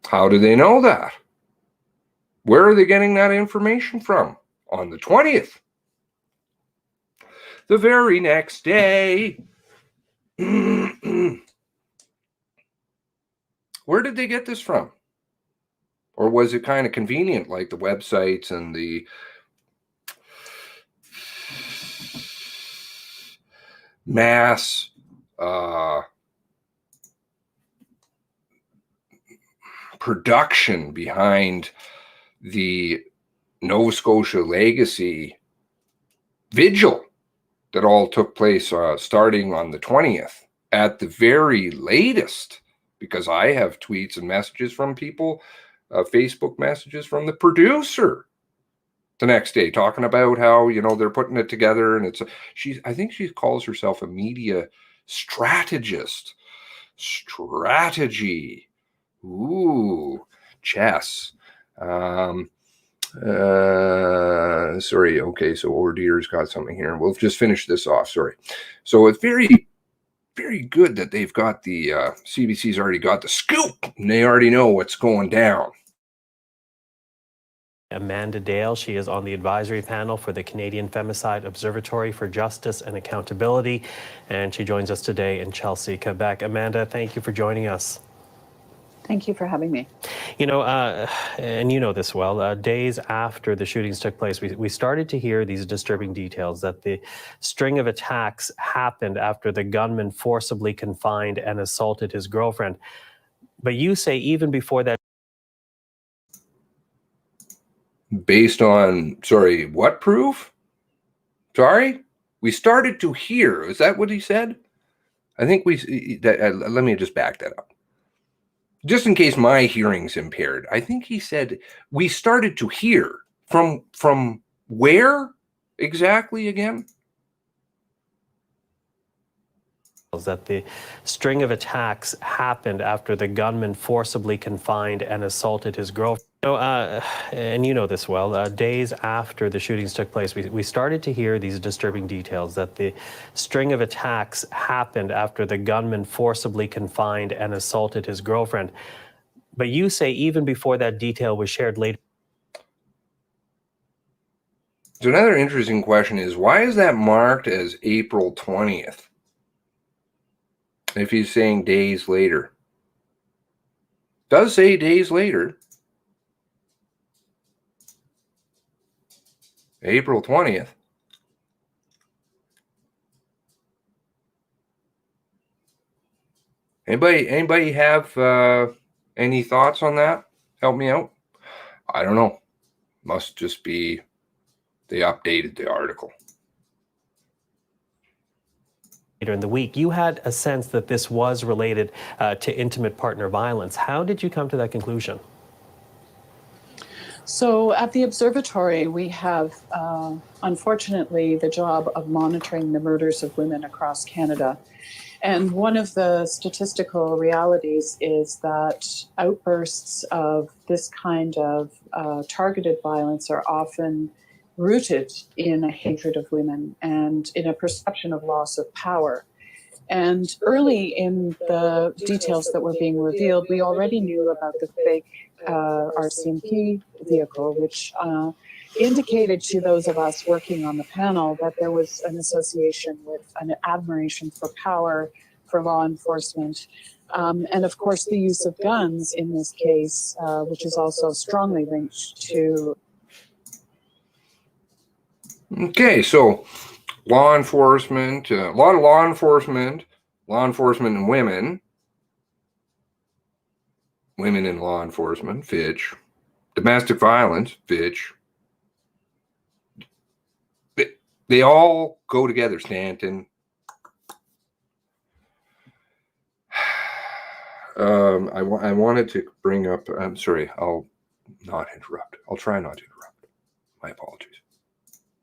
How do they know that? Where are they getting that information from? On the 20th. The very next day. Where did they get this from? Or was it kind of convenient, like the websites and the mass production behind the Nova Scotia Legacy vigil that all took place starting on the 20th at the very latest? Because I have tweets and messages from people, Facebook messages from the producer the next day talking about how, you know, they're putting it together, and I think she calls herself a media strategist. Strategy. Ooh, chess. Sorry. Okay. So Ordier's got something here. We'll just finish this off. Sorry. So it's very good that they've got the CBC's already got the scoop, and they already know what's going down. Amanda Dale, she is on the advisory panel for the Canadian Femicide Observatory for Justice and Accountability, and she joins us today in Chelsea, Quebec. Amanda, thank you for joining us. Thank you for having me. You know, and you know this well, days after the shootings took place, we started to hear these disturbing details that the string of attacks happened after the gunman forcibly confined and assaulted his girlfriend. But you say even before that. Based on, sorry, what proof? Sorry? We started to hear. Is that what he said? I think let me just back that up. Just in case my hearing's impaired, I think he said we started to hear from where exactly again? That the string of attacks happened after the gunman forcibly confined and assaulted his girlfriend. And you know this well, days after the shootings took place, we started to hear these disturbing details that the string of attacks happened after the gunman forcibly confined and assaulted his girlfriend. But you say even before that detail was shared later. So another interesting question is, why is that marked as April 20th? If he's saying days later. It does say days later. April 20th. Anybody have any thoughts on that? Help me out. I don't know. Must just be they updated the article. Later in the week, you had a sense that this was related to intimate partner violence. How did you come to that conclusion? So at the observatory, we have, unfortunately, the job of monitoring the murders of women across Canada. And one of the statistical realities is that outbursts of this kind of targeted violence are often rooted in a hatred of women and in a perception of loss of power. And early in the details that were being revealed, we already knew about the fake RCMP vehicle, which indicated to those of us working on the panel that there was an association with an admiration for power, for law enforcement, and of course the use of guns in this case, which is also strongly linked to. Okay, so law enforcement, a lot of law enforcement and women in law enforcement, Fitch, domestic violence, Fitch. They all go together, Stanton. I wanted to bring up, I'm sorry, I'll not interrupt. I'll try not to interrupt. My apologies.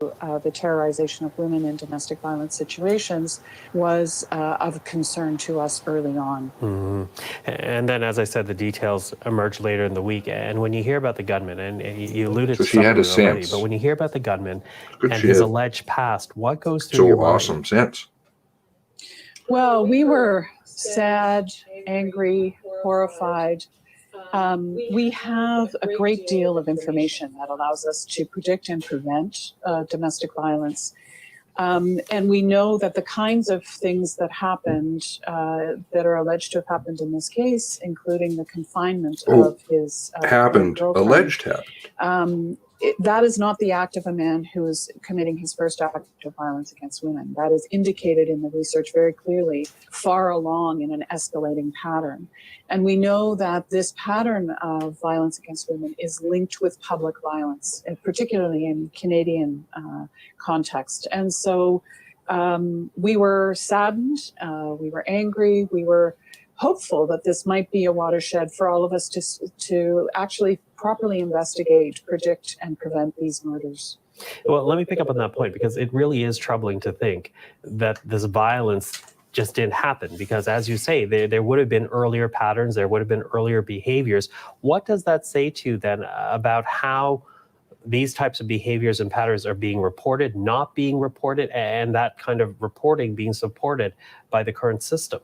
The terrorization of women in domestic violence situations was of concern to us early on. Mm-hmm. And then, as I said, the details emerged later in the week. And when you hear about the gunman, and you alluded to some of it already, but when you hear about the gunman and his alleged past, what goes through your mind? So awesome sense. Well, we were sad, angry, horrified. We have a great deal of information that allows us to predict and prevent domestic violence. And we know that the kinds of things that happened, that are alleged to have happened in this case, including the confinement of his alleged happened. That is not the act of a man who is committing his first act of violence against women. That is indicated in the research very clearly, far along in an escalating pattern. And we know that this pattern of violence against women is linked with public violence, and particularly in Canadian context. And so we were saddened, we were angry, we were hopeful that this might be a watershed for all of us to actually properly investigate, predict, and prevent these murders. Well, let me pick up on that point, because it really is troubling to think that this violence just didn't happen, because as you say, there would have been earlier patterns, there would have been earlier behaviors. What does that say to you then about how these types of behaviors and patterns are being reported, not being reported, and that kind of reporting being supported by the current system?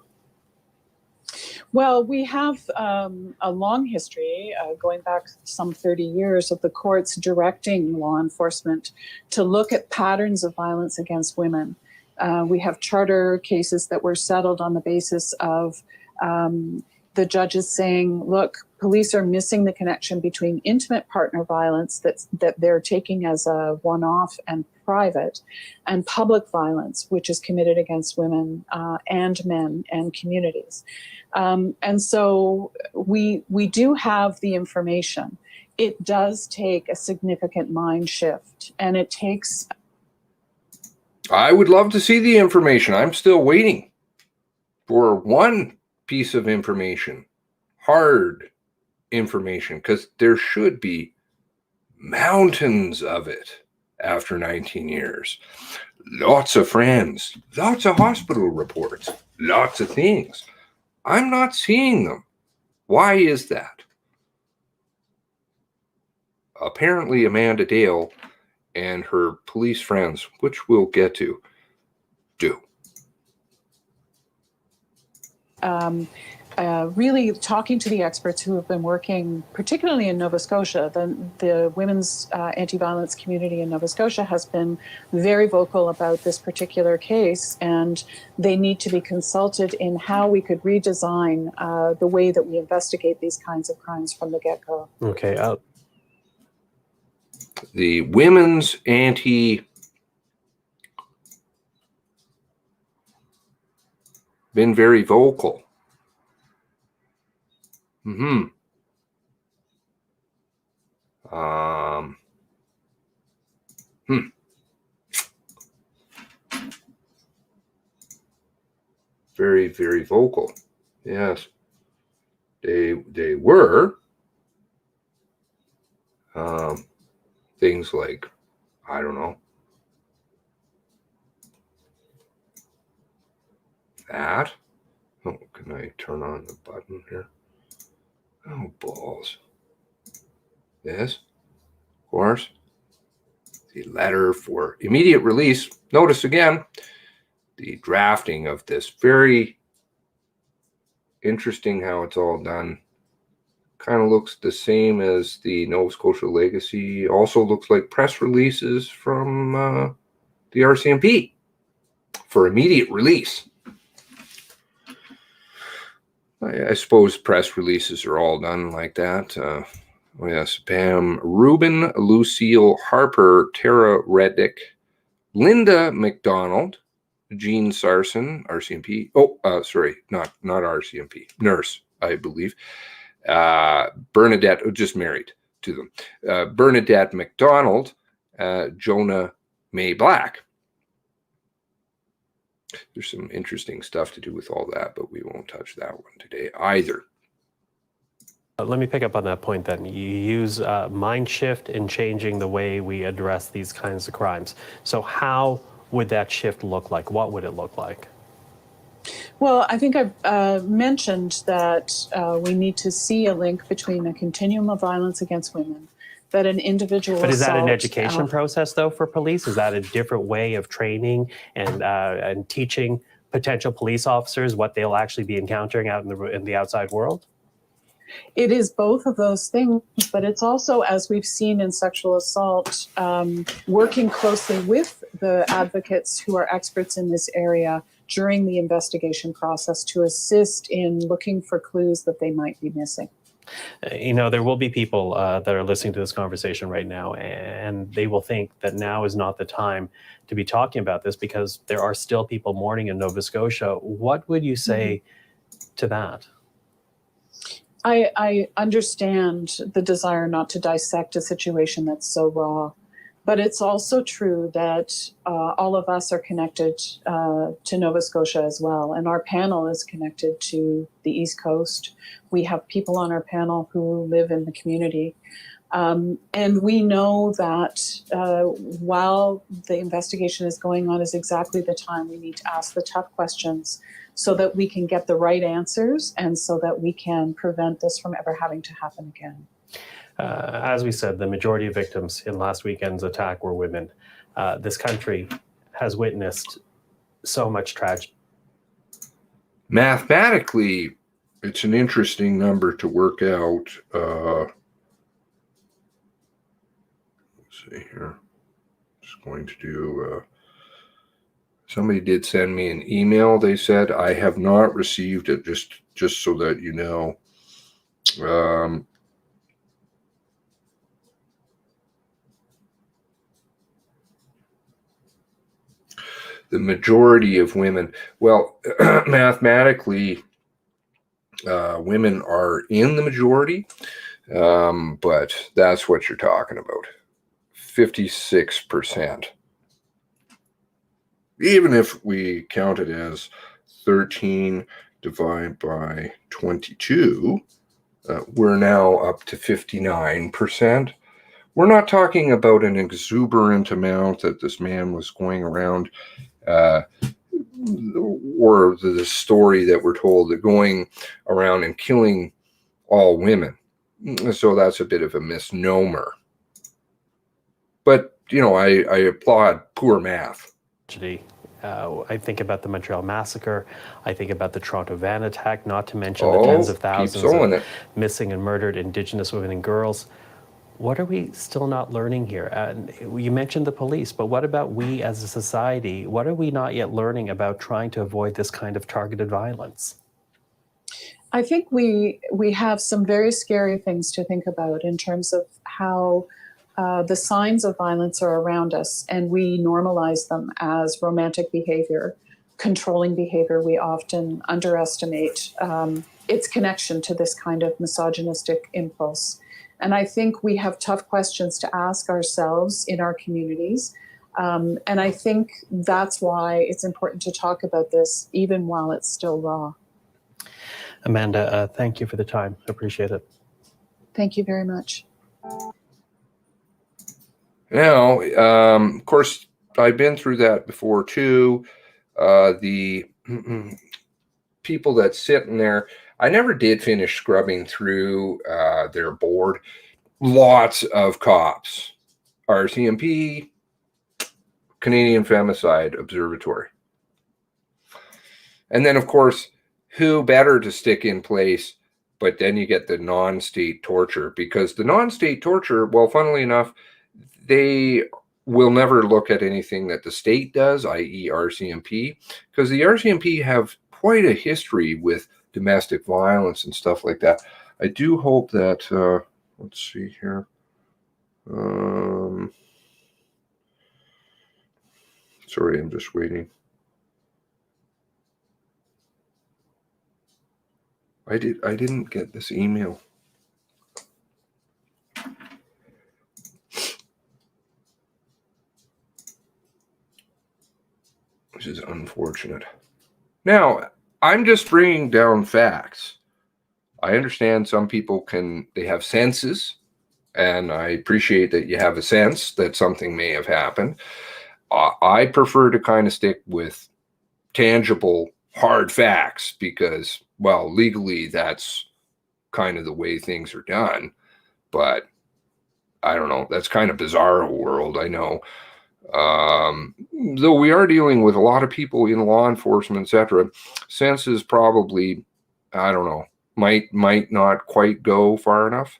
Well, we have a long history, going back some 30 years, of the courts directing law enforcement to look at patterns of violence against women. We have charter cases that were settled on the basis of the judges saying, look, police are missing the connection between intimate partner violence that they're taking as a one-off and private, and public violence, which is committed against women and men and communities. And so we do have the information. It does take a significant mind shift, and it takes... I would love to see the information. I'm still waiting for one piece of information, hard information, because there should be mountains of it after 19 years. Lots of friends, lots of hospital reports, lots of things. I'm not seeing them. Why is that? Apparently Amanda Dale and her police friends, which we'll get to, do. Really talking to the experts who have been working, particularly in Nova Scotia. The women's anti-violence community in Nova Scotia has been very vocal about this particular case, and they need to be consulted in how we could redesign the way that we investigate these kinds of crimes from the get-go. Okay. The women's been very vocal. Very, very vocal. Yes. They were things like, I don't know, that. Oh, can I turn on the button here? Oh, balls. This, of course, the letter for immediate release. Notice again, the drafting of this. Very interesting how it's all done. Kind of looks the same as the Nova Scotia Legacy. Also looks like press releases from the RCMP for immediate release. I suppose press releases are all done like that. Yes, Pam, Ruben, Lucille, Harper, Tara Reddick, Linda McDonald, Jean Sarson, RCMP. Oh, sorry, not RCMP. Nurse, I believe. Bernadette, just married to them. Bernadette McDonald, Jonah May Black. There's some interesting stuff to do with all that, but we won't touch that one today either. Let me pick up on that point then. You use mind shift in changing the way we address these kinds of crimes. So how would that shift look like? What would it look like? Well, I think I've mentioned that we need to see a link between a continuum of violence against women, that an individual But is that an education process, though, for police? Is that a different way of training and teaching potential police officers what they'll actually be encountering out in the outside world? It is both of those things, but it's also, as we've seen in sexual assault, working closely with the advocates who are experts in this area during the investigation process to assist in looking for clues that they might be missing. You know, there will be people that are listening to this conversation right now, and they will think that now is not the time to be talking about this because there are still people mourning in Nova Scotia. What would you say to that? I understand the desire not to dissect a situation that's so raw, but it's also true that all of us are connected to Nova Scotia as well, and our panel is connected to the East Coast. We have people on our panel who live in the community, and we know that while the investigation is going on is exactly the time we need to ask the tough questions so that we can get the right answers and so that we can prevent this from ever having to happen again. As we said, the majority of victims in last weekend's attack were women. This country has witnessed so much tragedy. Mathematically, it's an interesting number to work out. Let's see here. Just going to do... somebody did send me an email. They said, I have not received it, just so that you know. The majority of women, well, mathematically, women are in the majority, but that's what you're talking about. 56%. Even if we count it as 13 divided by 22, we're now up to 59%. We're not talking about an exuberant amount that this man was going around, or the story that we're told that going around and killing all women. So that's a bit of a misnomer. But, you know, I applaud poor math. I think about the Montreal massacre. I think about the Toronto van attack, not to mention the tens of thousands of missing and murdered Indigenous women and girls. What are we still not learning here? You mentioned the police, but what about we as a society? What are we not yet learning about trying to avoid this kind of targeted violence? I think we have some very scary things to think about in terms of how the signs of violence are around us, and we normalize them as romantic behavior, controlling behavior. We often underestimate its connection to this kind of misogynistic impulse. And I think we have tough questions to ask ourselves in our communities. And I think that's why it's important to talk about this, even while it's still raw. Amanda, thank you for the time. Appreciate it. Thank you very much. Now, of course, I've been through that before too. The people that sit in there, I never did finish scrubbing through their board. Lots of cops. RCMP, Canadian Femicide Observatory. And then, of course, who better to stick in place, but then you get the non-state torture. Because the non-state torture, well, funnily enough, they will never look at anything that the state does, i.e. RCMP, because the RCMP have quite a history with domestic violence and stuff like that. I do hope that, let's see here. Sorry, I'm just waiting. I didn't get this email. Which is unfortunate. Now, I'm just bringing down facts. I understand some people they have senses, and I appreciate that you have a sense that something may have happened. I prefer to kind of stick with tangible, hard facts because, well, legally that's kind of the way things are done. But I don't know. That's kind of bizarre world, I know. Though we are dealing with a lot of people in law enforcement, etc. Senses probably, I don't know, might not quite go far enough.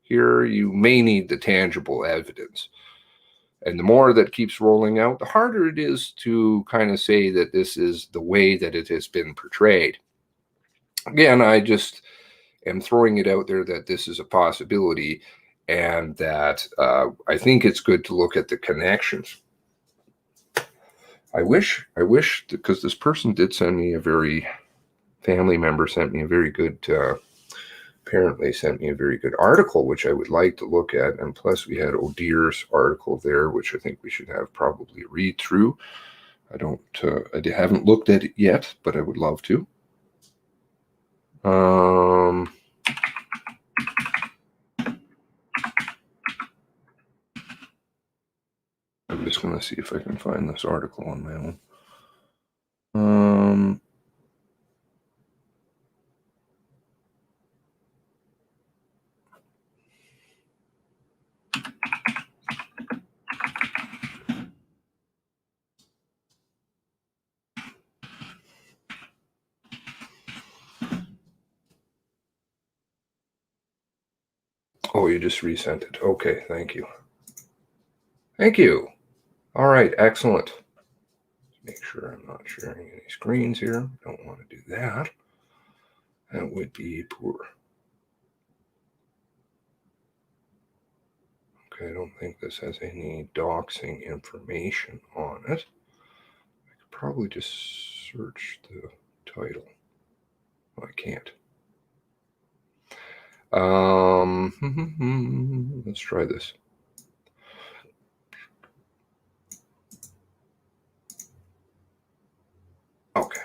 Here, you may need the tangible evidence. And the more that keeps rolling out, the harder it is to kind of say that this is the way that it has been portrayed. Again, I just am throwing it out there that this is a possibility, and that I think it's good to look at the connections. I wish, because this person did send me family member sent me a very good, apparently sent me a very good article, which I would like to look at. And plus we had O'Dear's article there, which I think we should have probably read through. I haven't looked at it yet, but I would love to. I'm just going to see if I can find this article on my own. Oh, you just resent it. Okay, thank you. Thank you. All right, excellent. Make sure I'm not sharing any screens here. Don't want to do that. That would be poor. Okay, I don't think this has any doxing information on it. I could probably just search the title. Oh, I can't. Let's try this. Okay.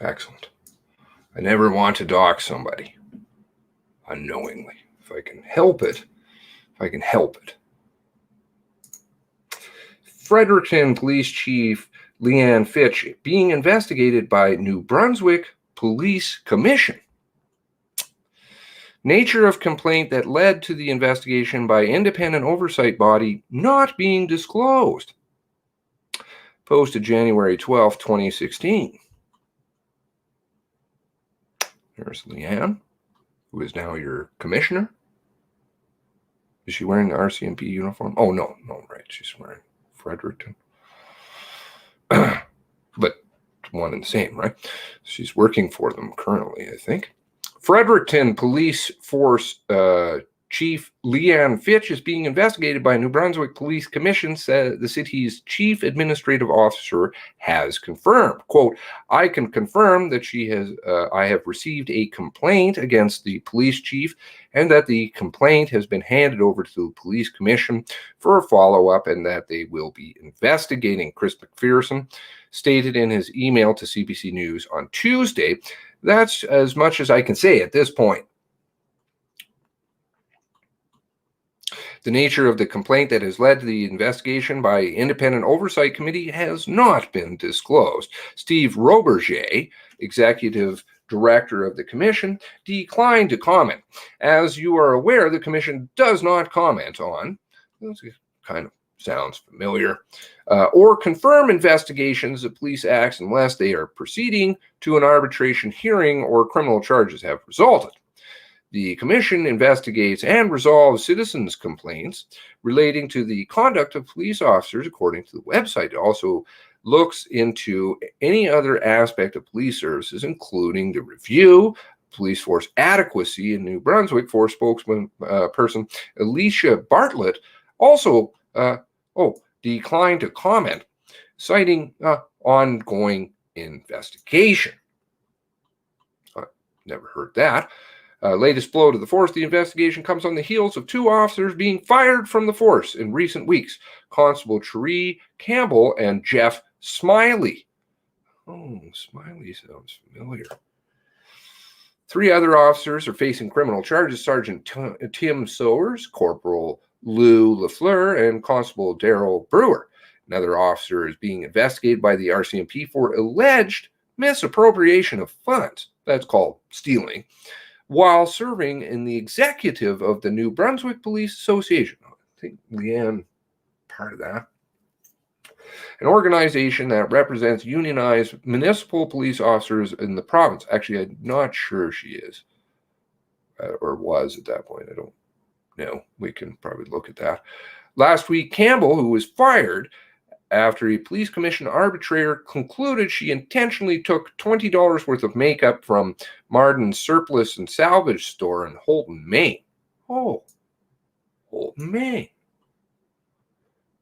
Excellent. I never want to dox somebody unknowingly. If I can help it. Fredericton Police Chief Leanne Fitch being investigated by New Brunswick Police Commission. Nature of complaint that led to the investigation by independent oversight body not being disclosed. Posted January 12, 2016. There's Leanne, who is now your commissioner. Is she wearing the RCMP uniform? Oh, no, right. She's wearing Fredericton. But one and the same, right? She's working for them currently, I think. Fredericton Police Force Chief Leanne Fitch is being investigated by New Brunswick Police Commission, said the city's chief administrative officer has confirmed. Quote, I can confirm that I have received a complaint against the police chief and that the complaint has been handed over to the police commission for a follow-up and that they will be investigating, Chris McPherson stated in his email to CBC News on Tuesday. That's as much as I can say at this point. The nature of the complaint that has led to the investigation by independent oversight committee has not been disclosed. Steve Roberger, executive director of the commission, declined to comment. As you are aware, the commission does not comment on, kind of sounds familiar, or confirm investigations of police acts unless they are proceeding to an arbitration hearing or criminal charges have resulted. The commission investigates and resolves citizens' complaints relating to the conduct of police officers, according to the website. It also looks into any other aspect of police services, including the review, police force adequacy in New Brunswick. For spokesman person Alicia Bartlett also declined to comment, citing ongoing investigation. Never heard that. Latest blow to the force. The investigation comes on the heels of 2 officers being fired from the force in recent weeks. Constable Cherie Campbell and Jeff Smiley. Oh, Smiley sounds familiar. 3 other officers are facing criminal charges. Sergeant Tim Sowers, Corporal Lou Lafleur, and Constable Daryl Brewer. Another officer is being investigated by the RCMP for alleged misappropriation of funds. That's called stealing, while serving in the executive of the New Brunswick Police Association. I think Leanne, part of that. An organization that represents unionized municipal police officers in the province. Actually, I'm not sure she is, or was at that point. I don't know. We can probably look at that. Last week, Campbell, who was fired after a police commission arbitrator concluded she intentionally took $20 worth of makeup from Marden's surplus and salvage store in Holton, Maine. Oh, Holton, Maine.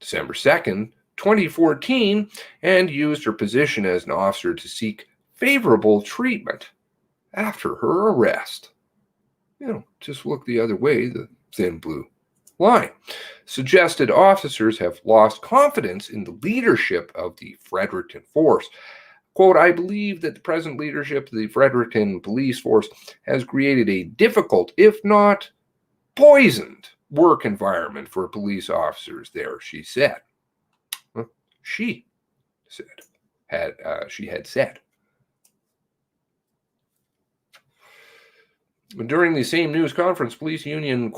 December 2nd, 2014, and used her position as an officer to seek favorable treatment after her arrest. You know, just look the other way, the thin blue line. Suggested officers have lost confidence in the leadership of the Fredericton force. Quote, I believe that the present leadership of the Fredericton police force has created a difficult, if not poisoned, work environment for police officers there, she said. She had said. During the same news conference, police union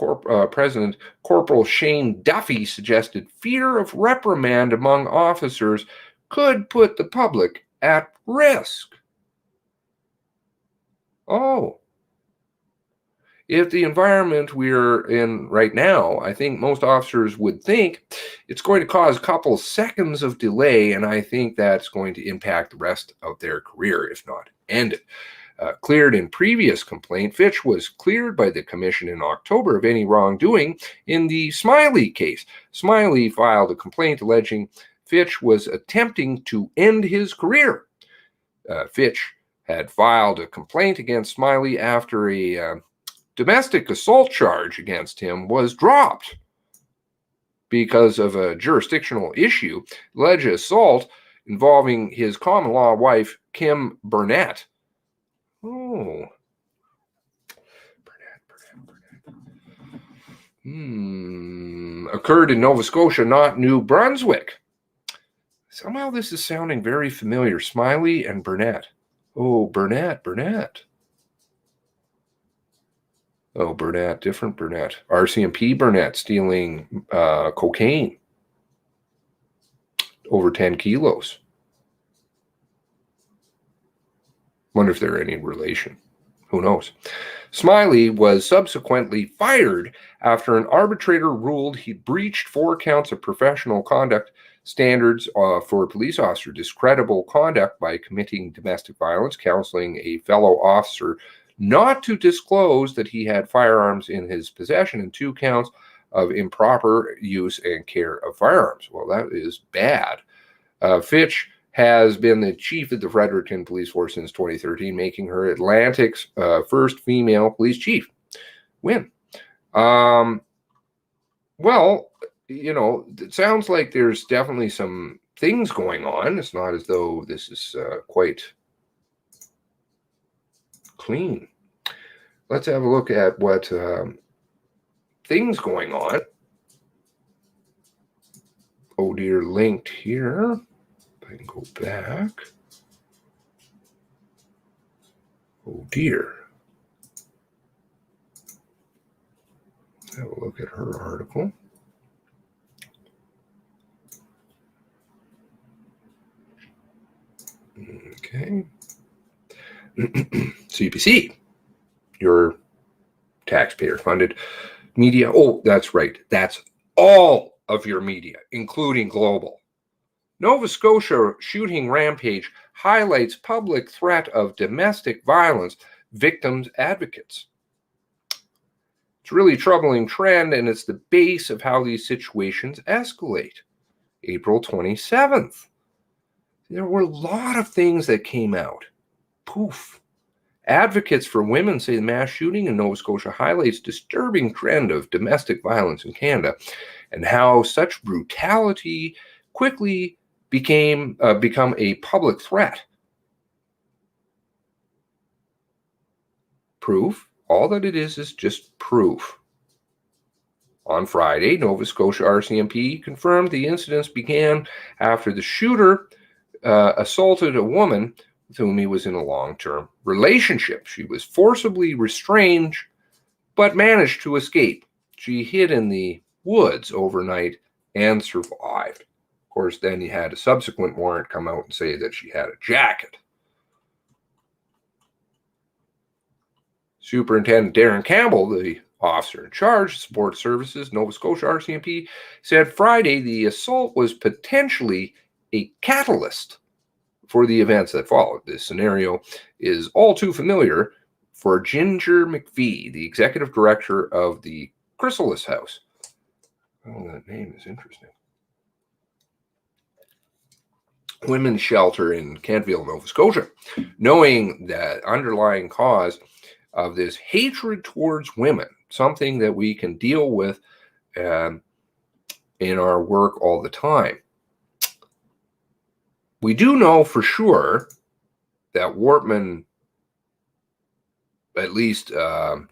president Corporal Shane Duffy suggested fear of reprimand among officers could put the public at risk. Oh. If the environment we're in right now, I think most officers would think it's going to cause a couple seconds of delay, and I think that's going to impact the rest of their career, if not end it. Cleared in previous complaint, Fitch was cleared by the commission in October of any wrongdoing in the Smiley case. Smiley filed a complaint alleging Fitch was attempting to end his career. Fitch had filed a complaint against Smiley after a domestic assault charge against him was dropped because of a jurisdictional issue, alleged assault involving his common law wife, Kim Burnett. Oh. Burnett. Occurred in Nova Scotia, not New Brunswick. Somehow this is sounding very familiar. Smiley and Burnett. Oh, Burnett. Oh, Burnett, different Burnett. RCMP Burnett stealing cocaine. Over 10 kilos. Wonder if they're any relation. Who knows? Smiley was subsequently fired after an arbitrator ruled he breached 4 counts of professional conduct standards for a police officer, discreditable conduct by committing domestic violence, counseling a fellow officer not to disclose that he had firearms in his possession, and 2 counts of improper use and care of firearms. Well, that is bad. Fitch has been the chief of the Fredericton Police Force since 2013, making her Atlantic's first female police chief. Win. Well, you know, it sounds like there's definitely some things going on. It's not as though this is quite clean. Let's have a look at what things going on. Oh dear, linked here. If I can go back. Oh dear. Let's have a look at her article. Okay. CPC, your taxpayer-funded media. Oh, that's right. That's all of your media, including global. Nova Scotia shooting rampage highlights public threat of domestic violence victims advocates. It's a really troubling trend, and it's the base of how these situations escalate. April 27th. There were a lot of things that came out. Poof. Advocates for women say the mass shooting in Nova Scotia highlights disturbing trend of domestic violence in Canada and how such brutality quickly become a public threat. Proof. All that it is just proof. On Friday, Nova Scotia RCMP confirmed the incidents began after the shooter assaulted a woman with whom he was in a long-term relationship. She was forcibly restrained, but managed to escape. She hid in the woods overnight and survived. Of course, then he had a subsequent warrant come out and say that she had a jacket. Superintendent Darren Campbell, the officer in charge of support services, Nova Scotia RCMP, said Friday the assault was potentially a catalyst for the events that followed. This scenario is all too familiar for Ginger McPhee, the executive director of the Chrysalis House. Oh, that name is interesting. Women's shelter in Kentville, Nova Scotia. Knowing that underlying cause of this hatred towards women, something that we can deal with in our work all the time. We do know for sure that Wortman, at least on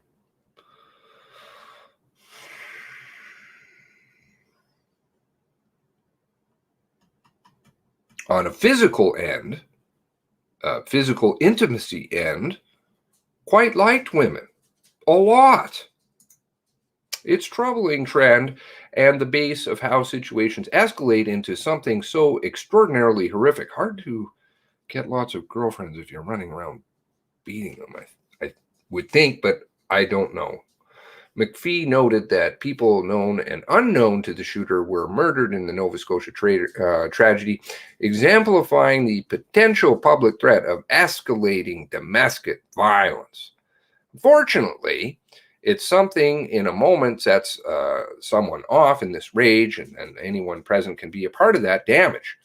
a physical end, physical intimacy end, quite liked women a lot. It's troubling trend and the base of how situations escalate into something so extraordinarily horrific. Hard to get lots of girlfriends if you're running around beating them, I would think, but I don't know. McPhee noted that people known and unknown to the shooter were murdered in the Nova Scotia tragedy, exemplifying the potential public threat of escalating domestic violence. Unfortunately, it's something in a moment sets someone off in this rage, and anyone present can be a part of that damage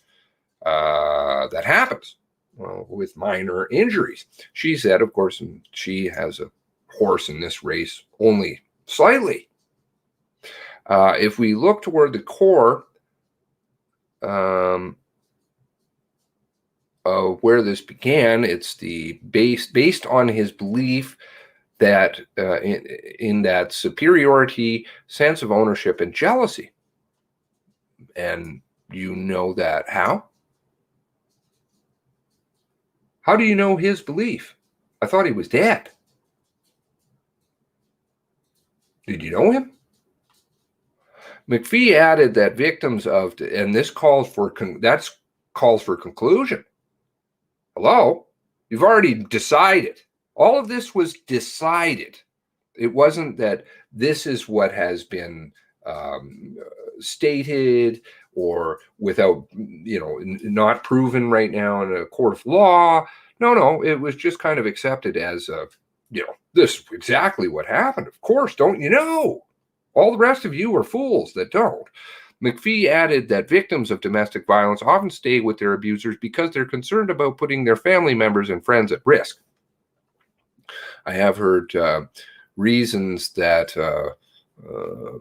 that happens with minor injuries. She said, of course, and she has a horse in this race only slightly. If we look toward the core of where this began, it's the based on his belief that in that superiority, sense of ownership, and jealousy. And you know that how? How do you know his belief? I thought he was dead. Did you know him? McPhee added that victims of, and this calls for conclusion. Hello? You've already decided. All of this was decided. It wasn't that this is what has been stated or without, not proven right now in a court of law. No, it was just kind of accepted as, this is exactly what happened. Of course, don't you know? All the rest of you are fools that don't. McPhee added that victims of domestic violence often stay with their abusers because they're concerned about putting their family members and friends at risk. I have heard reasons that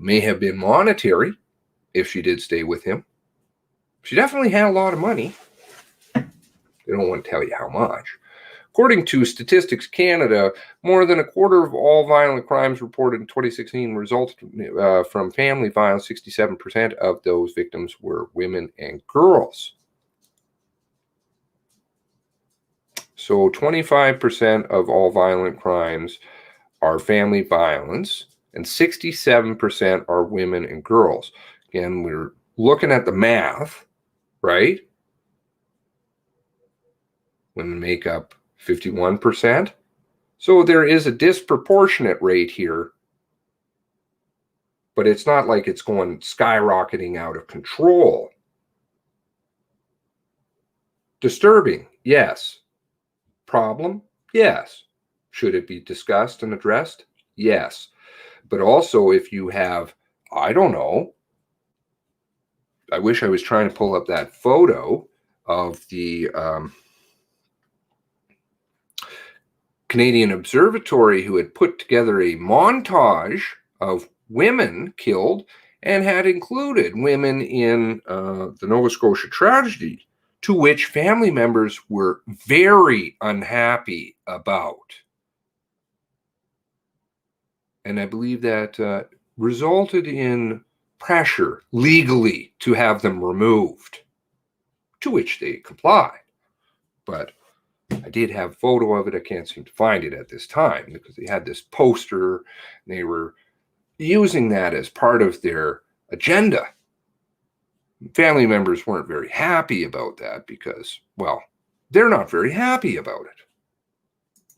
may have been monetary if she did stay with him. She definitely had a lot of money. They don't want to tell you how much. According to Statistics Canada, more than a quarter of all violent crimes reported in 2016 resulted from family violence. 67% of those victims were women and girls. So 25% of all violent crimes are family violence, and 67% are women and girls. Again, we're looking at the math, right? Women make up 51%. So there is a disproportionate rate here, but it's not like it's going skyrocketing out of control. Disturbing, yes. Problem, yes. Should it be discussed and addressed? Yes. But also if you have, I don't know, I wish I was trying to pull up that photo of the Canadian Observatory, who had put together a montage of women killed and had included women in the Nova Scotia tragedy, to which family members were very unhappy about. And I believe that resulted in pressure legally to have them removed, to which they complied. But I did have a photo of it. I can't seem to find it at this time because they had this poster and they were using that as part of their agenda. Family members weren't very happy about that because, well, they're not very happy about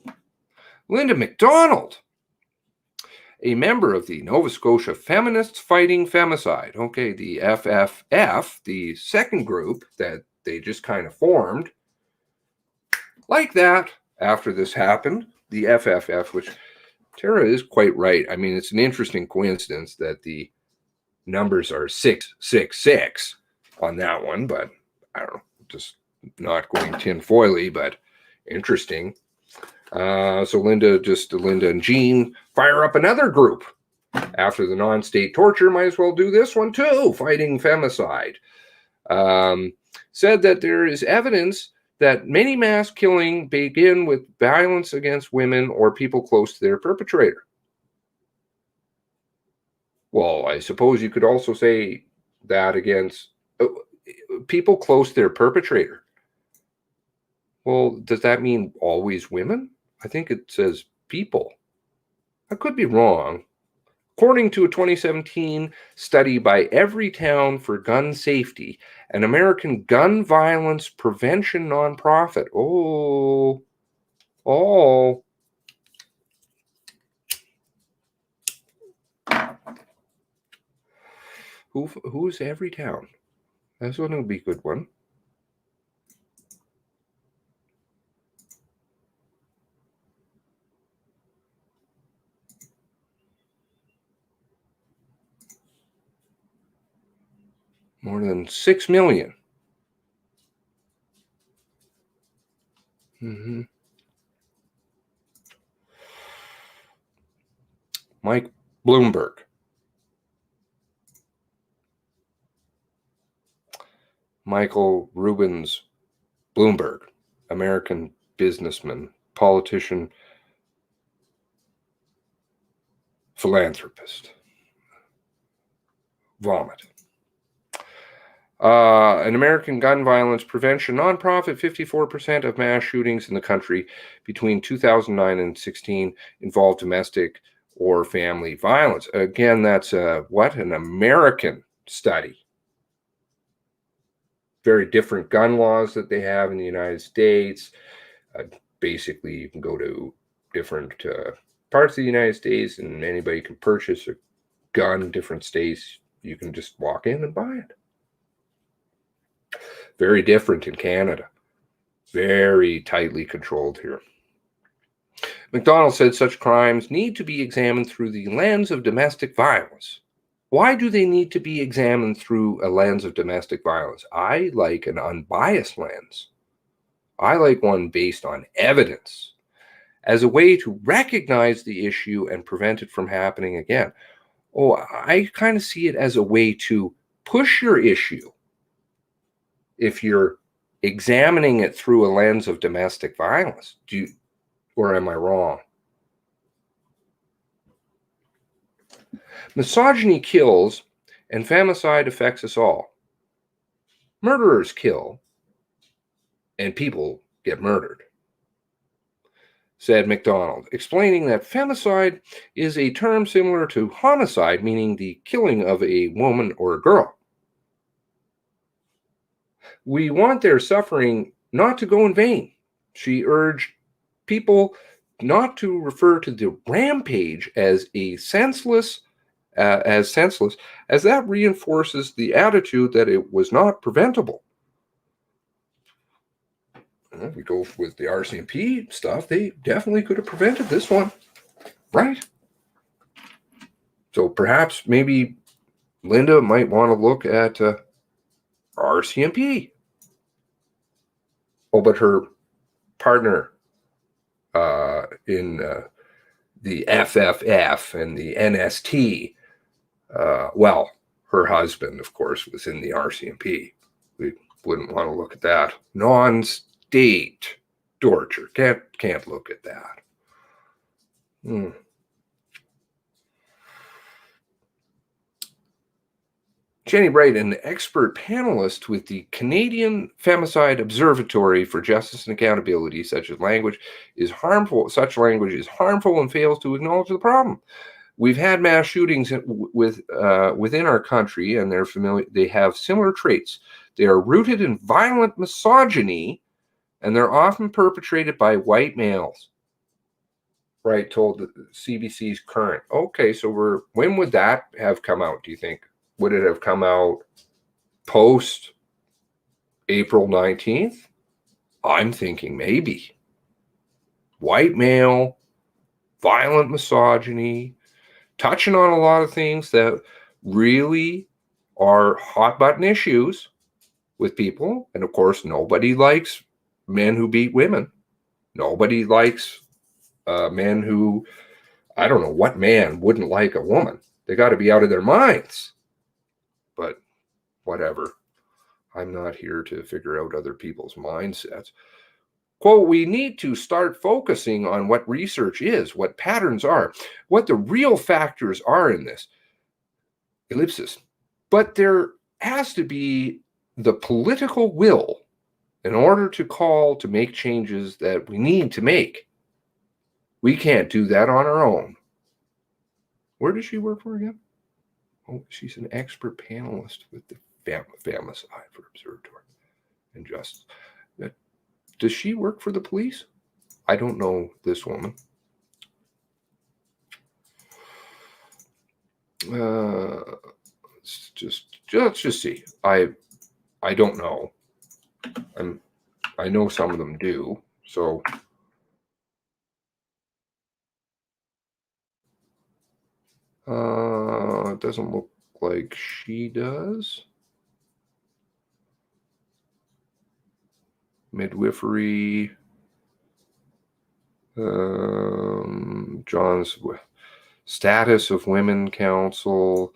it. Linda McDonald, a member of the Nova Scotia Feminists Fighting Femicide, okay, the FFF, the second group that they just kind of formed, like that, after this happened, the FFF, which Tara is quite right. I mean, it's an interesting coincidence that the numbers are 666 on that one, but I don't know, just not going tinfoily, but interesting. So Linda and Jean fire up another group. After the non-state torture, might as well do this one too, fighting femicide. Said that there is evidence that many mass killings begin with violence against women or people close to their perpetrator. Well, I suppose you could also say that against people close to their perpetrator. Well, does that mean always women? I think it says people. I could be wrong. According to a 2017 study by Everytown for Gun Safety, an American gun violence prevention nonprofit. Who's Everytown? That's one would be a good one. More than 6 million. Mike Bloomberg. Michael Rubens Bloomberg, American businessman, politician, philanthropist. Vomit. An American gun violence prevention nonprofit, 54% of mass shootings in the country between 2009 and 16 involved domestic or family violence. Again, that's an American study. Very different gun laws that they have in the United States. Basically, you can go to different parts of the United States and anybody can purchase a gun in different states. You can just walk in and buy it. Very different in Canada. Very tightly controlled here. McDonald said such crimes need to be examined through the lens of domestic violence. Why do they need to be examined through a lens of domestic violence? I like an unbiased lens. I like one based on evidence as a way to recognize the issue and prevent it from happening again. I kind of see it as a way to push your issue if you're examining it through a lens of domestic violence. Or am I wrong? Misogyny kills and femicide affects us all. Murderers kill and people get murdered, said McDonald, explaining that femicide is a term similar to homicide, meaning the killing of a woman or a girl. We want their suffering not to go in vain. She urged people not to refer to the rampage as senseless, as that reinforces the attitude that it was not preventable. Well, we go with the RCMP stuff. They definitely could have prevented this one, right? So perhaps maybe Linda might want to look at RCMP. Oh, but her partner in the FFF and the NST, well, her husband, of course, was in the RCMP. We wouldn't want to look at that. Non-state torture. Can't look at that. Jenny Bright, an expert panelist with the Canadian Femicide Observatory for Justice and Accountability, such language is harmful and fails to acknowledge the problem. We've had mass shootings within our country, and they have similar traits. They are rooted in violent misogyny, and they're often perpetrated by white males. Right, told the CBC's Current. Okay, so when would that have come out, do you think? Would it have come out post April 19th? I'm thinking maybe. White male, violent misogyny, touching on a lot of things that really are hot button issues with people. And of course, nobody likes men who beat women. Nobody likes men who, I don't know what man wouldn't like a woman. They got to be out of their minds. But whatever. I'm not here to figure out other people's mindsets. Quote, we need to start focusing on what research is, what patterns are, what the real factors are in this. Ellipsis. But there has to be the political will in order to call to make changes that we need to make. We can't do that on our own. Where does she work for again? Oh, she's an expert panelist with the Femicide for Observatory and Justice. Does she work for the police? I don't know this woman. Let's just see. I don't know. I know some of them do. So it doesn't look like she does. Midwifery. John's Status of Women Council.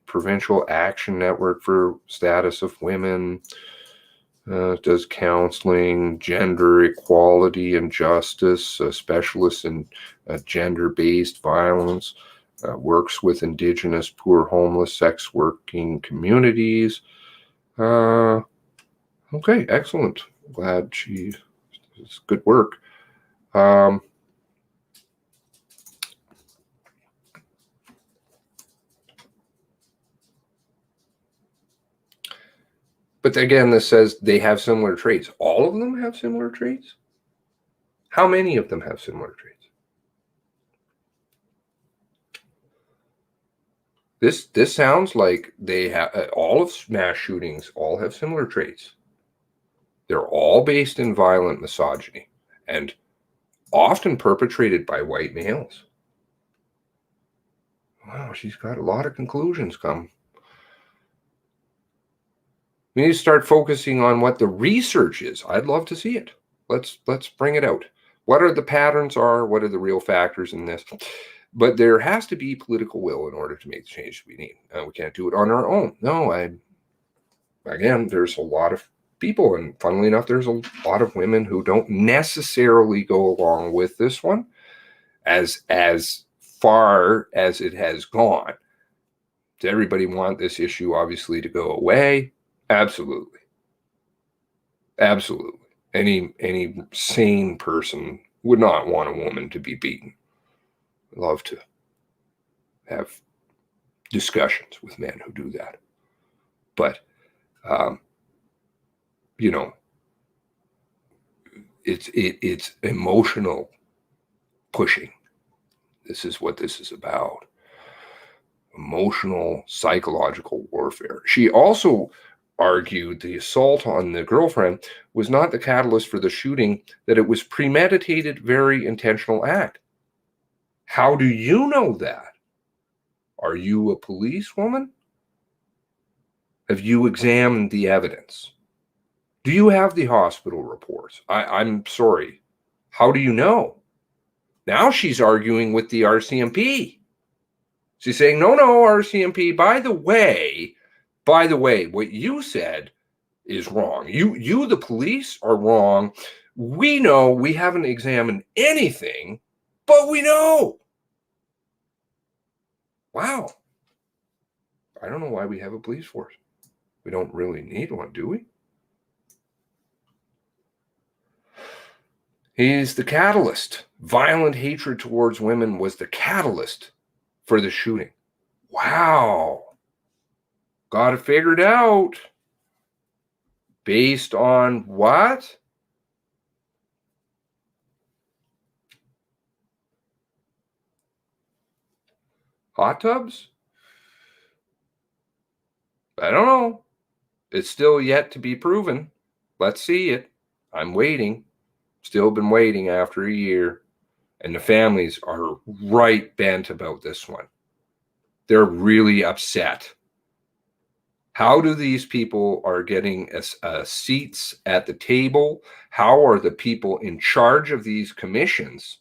Provincial Action Network for Status of Women. Does counseling, gender equality and justice, specialist in gender-based violence, works with Indigenous, poor, homeless, sex working communities. Okay, excellent. Glad it's good work. But again, this says they have similar traits. All of them have similar traits? How many of them have similar traits? This sounds like they have all of mass shootings all have similar traits. They're all based in violent misogyny and often perpetrated by white males. Wow, she's got a lot of conclusions come. We need to start focusing on what the research is. I'd love to see it. Let's bring it out. What are the patterns are? What are the real factors in this? But there has to be political will in order to make the change we need. We can't do it on our own. No, again, there's a lot of people, and funnily enough, there's a lot of women who don't necessarily go along with this one as far as it has gone. Does everybody want this issue obviously to go away? Absolutely. Absolutely. Any sane person would not want a woman to be beaten. I'd love to have discussions with men who do that. But, you know, it's emotional pushing. This is what this is about. Emotional, psychological warfare. She also argued the assault on the girlfriend was not the catalyst for the shooting, that it was premeditated, very intentional act. How do you know that? Are you a policewoman? Have you examined the evidence? Do you have the hospital reports? I'm sorry. How do you know? Now she's arguing with the RCMP. She's saying, no, RCMP, by the way, what you said is wrong. You, the police, are wrong. We know we haven't examined anything, but we know. Wow. I don't know why we have a police force. We don't really need one, do we? He's the catalyst. Violent hatred towards women was the catalyst for the shooting. Wow. Got it figured out. Based on what? Hot tubs? I don't know. It's still yet to be proven. Let's see it. I'm waiting. Still been waiting after a year. And the families are right bent about this one. They're really upset. How do these people are getting seats at the table? How are the people in charge of these commissions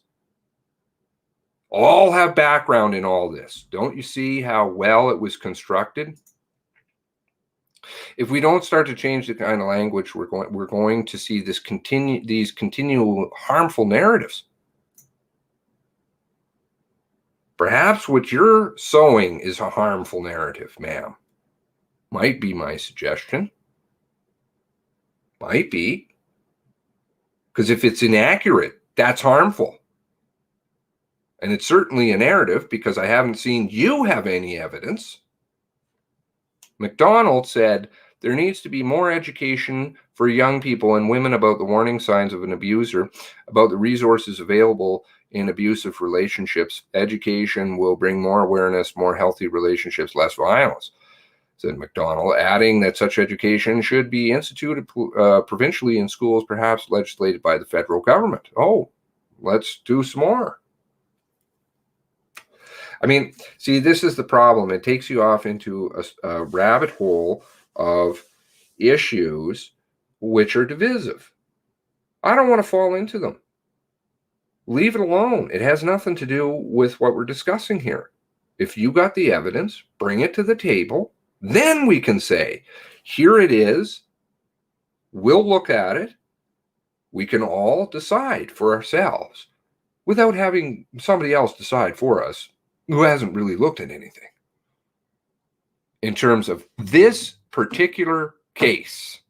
all have background in all this? Don't you see how well it was constructed? If we don't start to change the kind of language, we're going to see these continual harmful narratives. Perhaps what you're sowing is a harmful narrative, ma'am. Might be my suggestion. Might be. Because if it's inaccurate, that's harmful. And it's certainly a narrative because I haven't seen you have any evidence. McDonald said there needs to be more education for young people and women about the warning signs of an abuser, about the resources available in abusive relationships. Education will bring more awareness, more healthy relationships, less violence, said McDonald, adding that such education should be instituted provincially in schools, perhaps legislated by the federal government. Oh, let's do some more. I mean, see, this is the problem. It takes you off into a rabbit hole of issues which are divisive. I don't want to fall into them. Leave it alone. It has nothing to do with what we're discussing here. If you got the evidence, bring it to the table. Then we can say, here it is. We'll look at it. We can all decide for ourselves without having somebody else decide for us who hasn't really looked at anything. In terms of this particular case,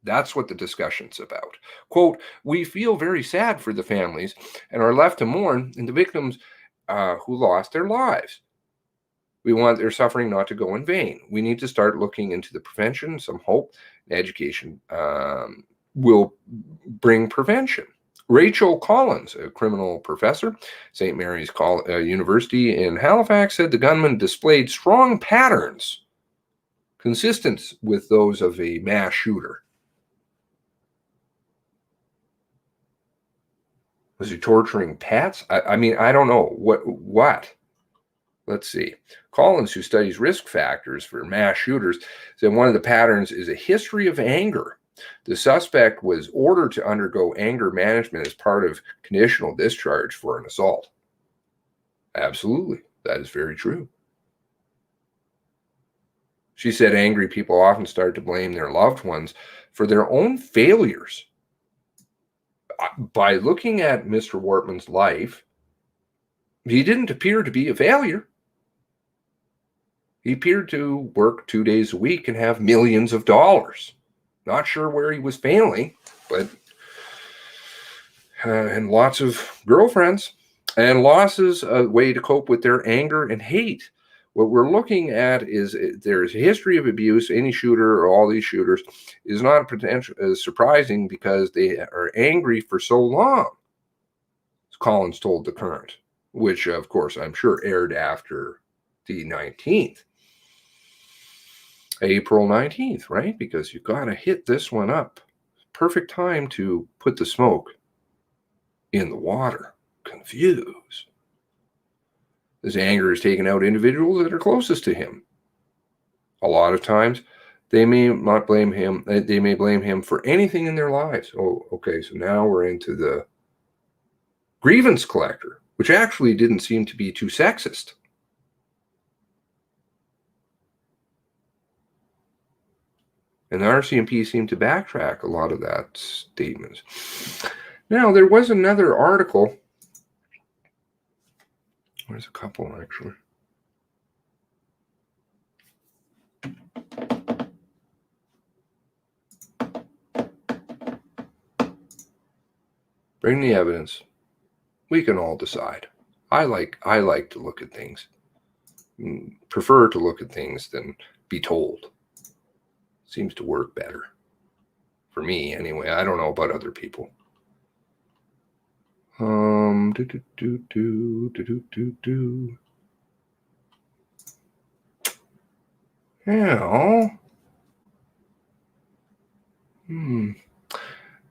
that's what the discussion's about. Quote, we feel very sad for the families and are left to mourn and the victims who lost their lives. We want their suffering not to go in vain. We need to start looking into the prevention. Some hope and education will bring prevention. Rachel Collins, a criminal professor, St. Mary's University in Halifax, said the gunman displayed strong patterns consistent with those of a mass shooter. Was he torturing pets? I mean, I don't know. What? Let's see. Collins, who studies risk factors for mass shooters, said one of the patterns is a history of anger. The suspect was ordered to undergo anger management as part of conditional discharge for an assault. Absolutely. That is very true. She said angry people often start to blame their loved ones for their own failures. By looking at Mr. Wortman's life, he didn't appear to be a failure. He appeared to work 2 days a week and have millions of dollars. Not sure where he was failing, but and lots of girlfriends. And loss is a way to cope with their anger and hate. What we're looking at is there's a history of abuse. Any shooter or all these shooters is not surprising because they are angry for so long. Collins told The Current, which, of course, I'm sure aired after the 19th. April 19th, right? Because you've got to hit this one up. Perfect time to put the smoke in the water. Confuse. This anger is taken out individuals that are closest to him. A lot of times, They may not blame him. They may blame him for anything in their lives. Oh, okay. So now we're into the grievance collector, which actually didn't seem to be too sexist. And the RCMP seemed to backtrack a lot of that statement. Now, there was another article. There's a couple, actually. Bring the evidence. We can all decide. I like to look at things. Prefer to look at things than be told. Seems to work better. For me, anyway. I don't know about other people. Now,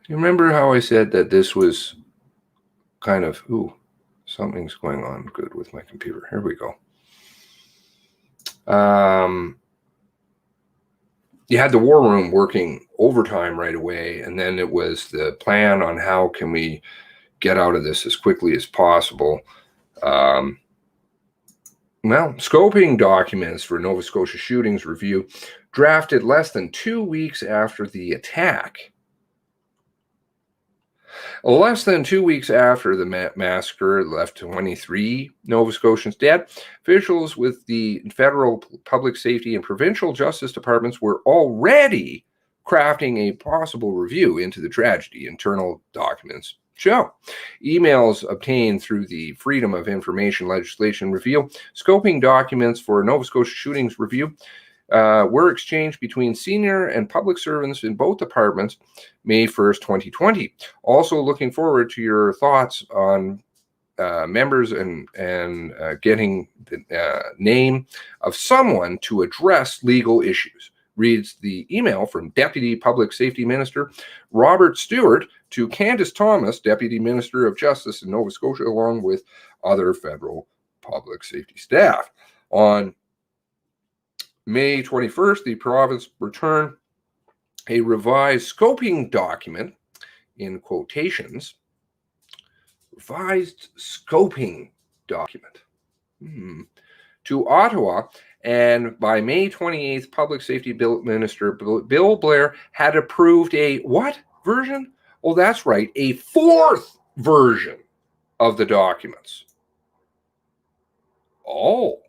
you remember how I said that this was kind of, something's going on good with my computer. Here we go. You had the war room working overtime right away, and then it was the plan on how can we get out of this as quickly as possible. Well, scoping documents for Nova Scotia shootings review drafted less than 2 weeks after the attack. Less than 2 weeks after the massacre left 23 Nova Scotians dead, officials with the federal public safety and provincial justice departments were already crafting a possible review into the tragedy. Internal documents show. Emails obtained through the Freedom of Information legislation reveal scoping documents for Nova Scotia shootings review were exchanged between senior and public servants in both departments May 1st, 2020. Also looking forward to your thoughts on members and getting the name of someone to address legal issues. Reads the email from Deputy Public Safety Minister Robert Stewart to Candace Thomas, Deputy Minister of Justice in Nova Scotia, along with other federal public safety staff. On May 21st, the province returned a revised scoping document, in quotations, revised scoping document, to Ottawa. And by May 28th, Public Safety Minister Bill Blair had approved a what version? Oh, that's right, a fourth version of the documents. Oh.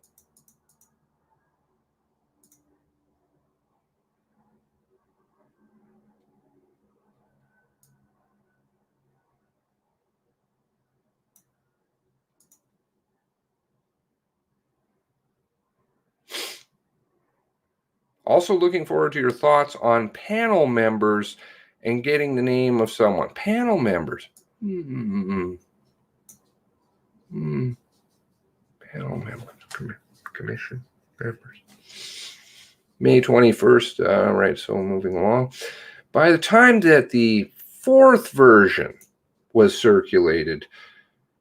Also looking forward to your thoughts on panel members and getting the name of someone. Panel members. Panel members. Commission members. May 21st. All right, so moving along. By the time that the fourth version was circulated,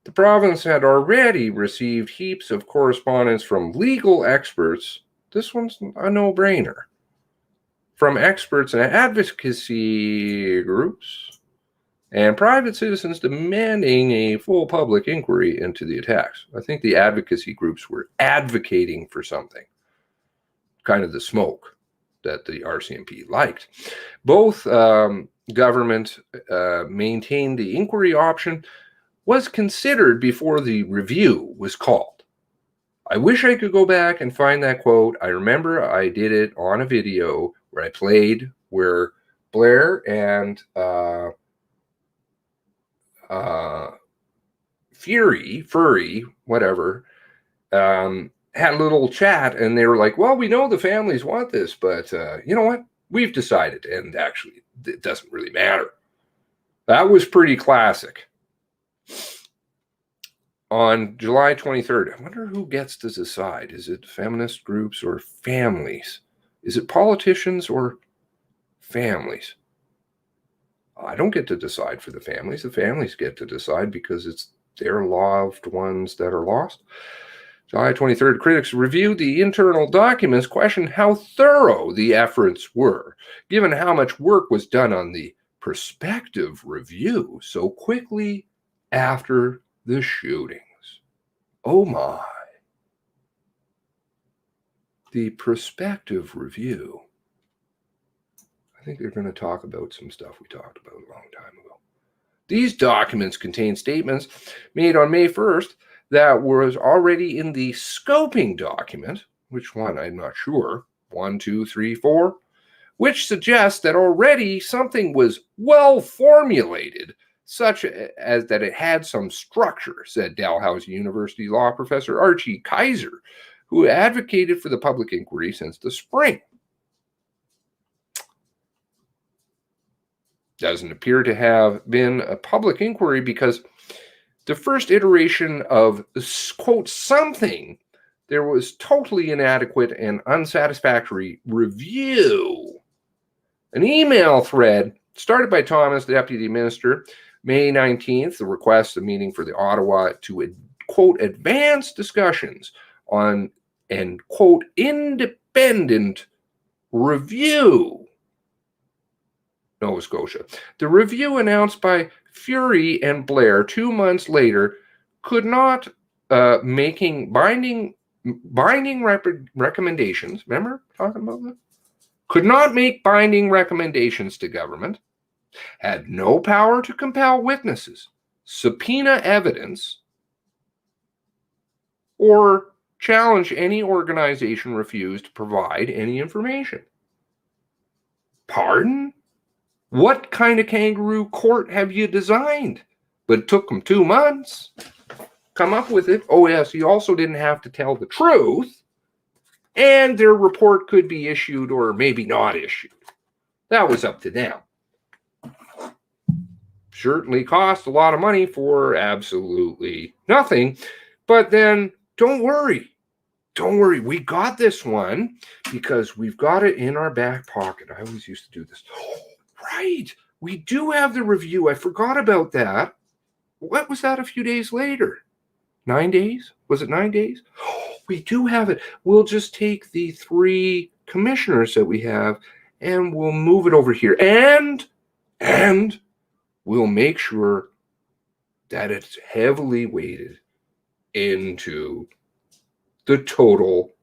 the province had already received heaps of correspondence from legal experts. This one's a no-brainer. From experts and advocacy groups and private citizens demanding a full public inquiry into the attacks. I think the advocacy groups were advocating for something, kind of the smoke that the RCMP liked. Both government maintained the inquiry option was considered before the review was called. I wish I could go back and find that quote. I remember I did it on a video where I played where Blair and Furry, whatever, had a little chat, and they were like, well, we know the families want this, but you know what? We've decided, and actually, it doesn't really matter. That was pretty classic. On July 23rd, I wonder who gets to decide. Is it feminist groups or families? Is it politicians or families? I don't get to decide for the families. The families get to decide because it's their loved ones that are lost. July 23rd, critics reviewed the internal documents, questioned how thorough the efforts were, given how much work was done on the prospective review so quickly after the shootings. Oh my. The prospective review. I think they're going to talk about some stuff we talked about a long time ago. These documents contain statements made on May 1st that was already in the scoping document, which one I'm not sure, 1, 2, 3, 4, which suggests that already something was well formulated, such as that it had some structure, said Dalhousie University law professor Archie Kaiser, who advocated for the public inquiry since the spring. Doesn't appear to have been a public inquiry because the first iteration of, quote, something, there was totally inadequate and unsatisfactory review. An email thread started by Thomas, the deputy minister, May 19th, the request a meeting for the Ottawa to, quote, advance discussions on an, quote, independent review. Nova Scotia. The review announced by Fury and Blair 2 months later could not making binding recommendations. Remember talking about that? Could not make binding recommendations to government, had no power to compel witnesses, subpoena evidence, or challenge any organization refused to provide any information. Pardon? What kind of kangaroo court have you designed? But it took them 2 months. Come up with it. Oh, yes, you also didn't have to tell the truth. And their report could be issued or maybe not issued. That was up to them. Certainly cost a lot of money for absolutely nothing. But then, don't worry. Don't worry. We got this one because we've got it in our back pocket. I always used to do this. Right. We do have the review. I forgot about that. What was that a few days later? 9 days? Was it 9 days? We do have it. We'll just take the 3 commissioners that we have and we'll move it over here. And we'll make sure that it's heavily weighted into the total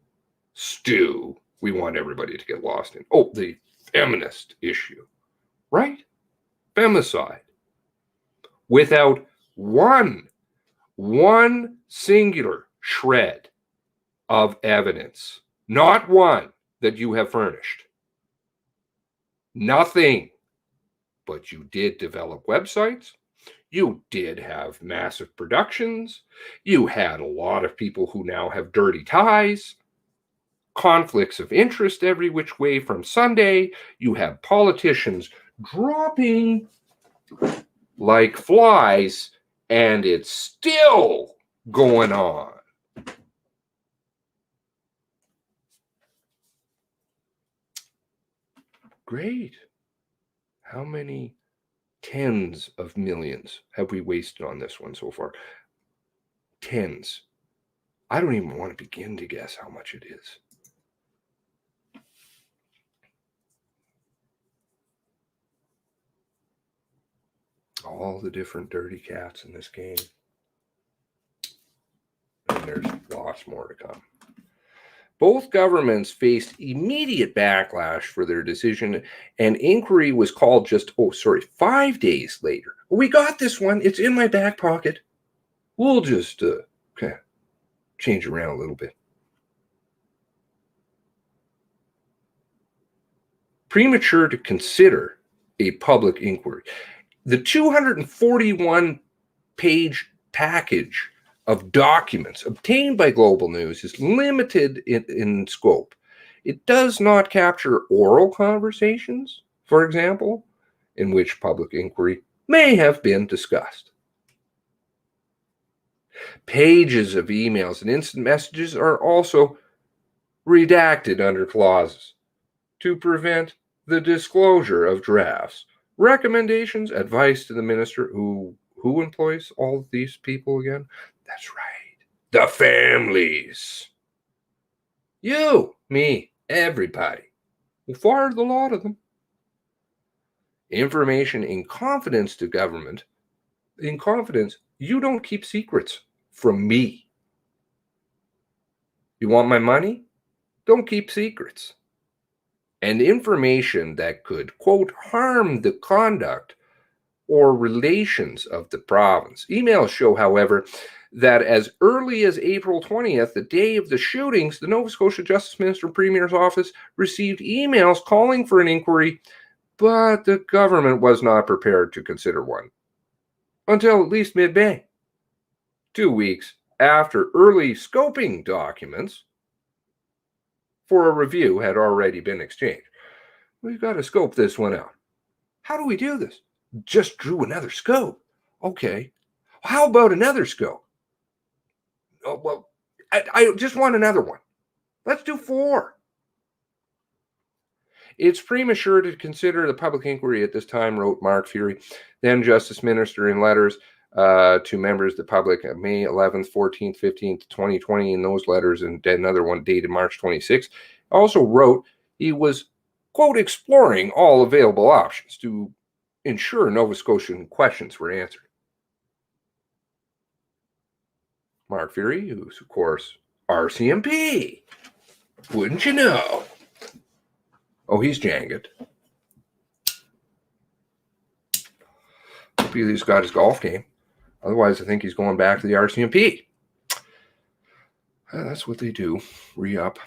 stew we want everybody to get lost in. Oh, the feminist issue. Right? Femicide. Without one singular shred of evidence. Not one that you have furnished. Nothing. But you did develop websites. You did have massive productions. You had a lot of people who now have dirty ties. Conflicts of interest every which way from Sunday. You have politicians dropping like flies, and it's still going on. Great. How many tens of millions have we wasted on this one so far? Tens. I don't even want to begin to guess how much it is. All the different dirty cats in this game. And there's lots more to come. Both governments faced immediate backlash for their decision, and inquiry was called just, 5 days later. We got this one. It's in my back pocket. We'll just change around a little bit. Premature to consider a public inquiry. The 241-page package of documents obtained by Global News is limited in scope. It does not capture oral conversations, for example, in which public inquiry may have been discussed. Pages of emails and instant messages are also redacted under clauses to prevent the disclosure of drafts, recommendations, advice to the minister. Who employs all of these people again? That's right. the families. You, me, everybody. We fired a lot of them. Information in confidence to government. In confidence, you don't keep secrets from me. You want my money? Don't keep secrets. And information that could, quote, harm the conduct or relations of the province. Emails show, however, that as early as April 20th, the day of the shootings, the Nova Scotia Justice Minister Premier's office received emails calling for an inquiry, but the government was not prepared to consider one until at least mid-May, 2 weeks after early scoping documents for a review had already been exchanged. We've got to scope this one out. How do we do this? Just drew another scope. Okay. How about another scope? Oh, well, I just want another one. Let's do 4. It's premature to consider the public inquiry at this time, wrote Mark Fury, then Justice Minister, in letters to members of the public on May 11th, 14th, 15th, 2020. In those letters, and another one dated March 26th, also wrote he was, quote, exploring all available options to ensure Nova Scotian questions were answered. Mark Fury, who's, of course, RCMP. Wouldn't you know? Oh, he's Jangit. Hope he's got his golf game. Otherwise, I think he's going back to the RCMP. That's what they do. Re-up.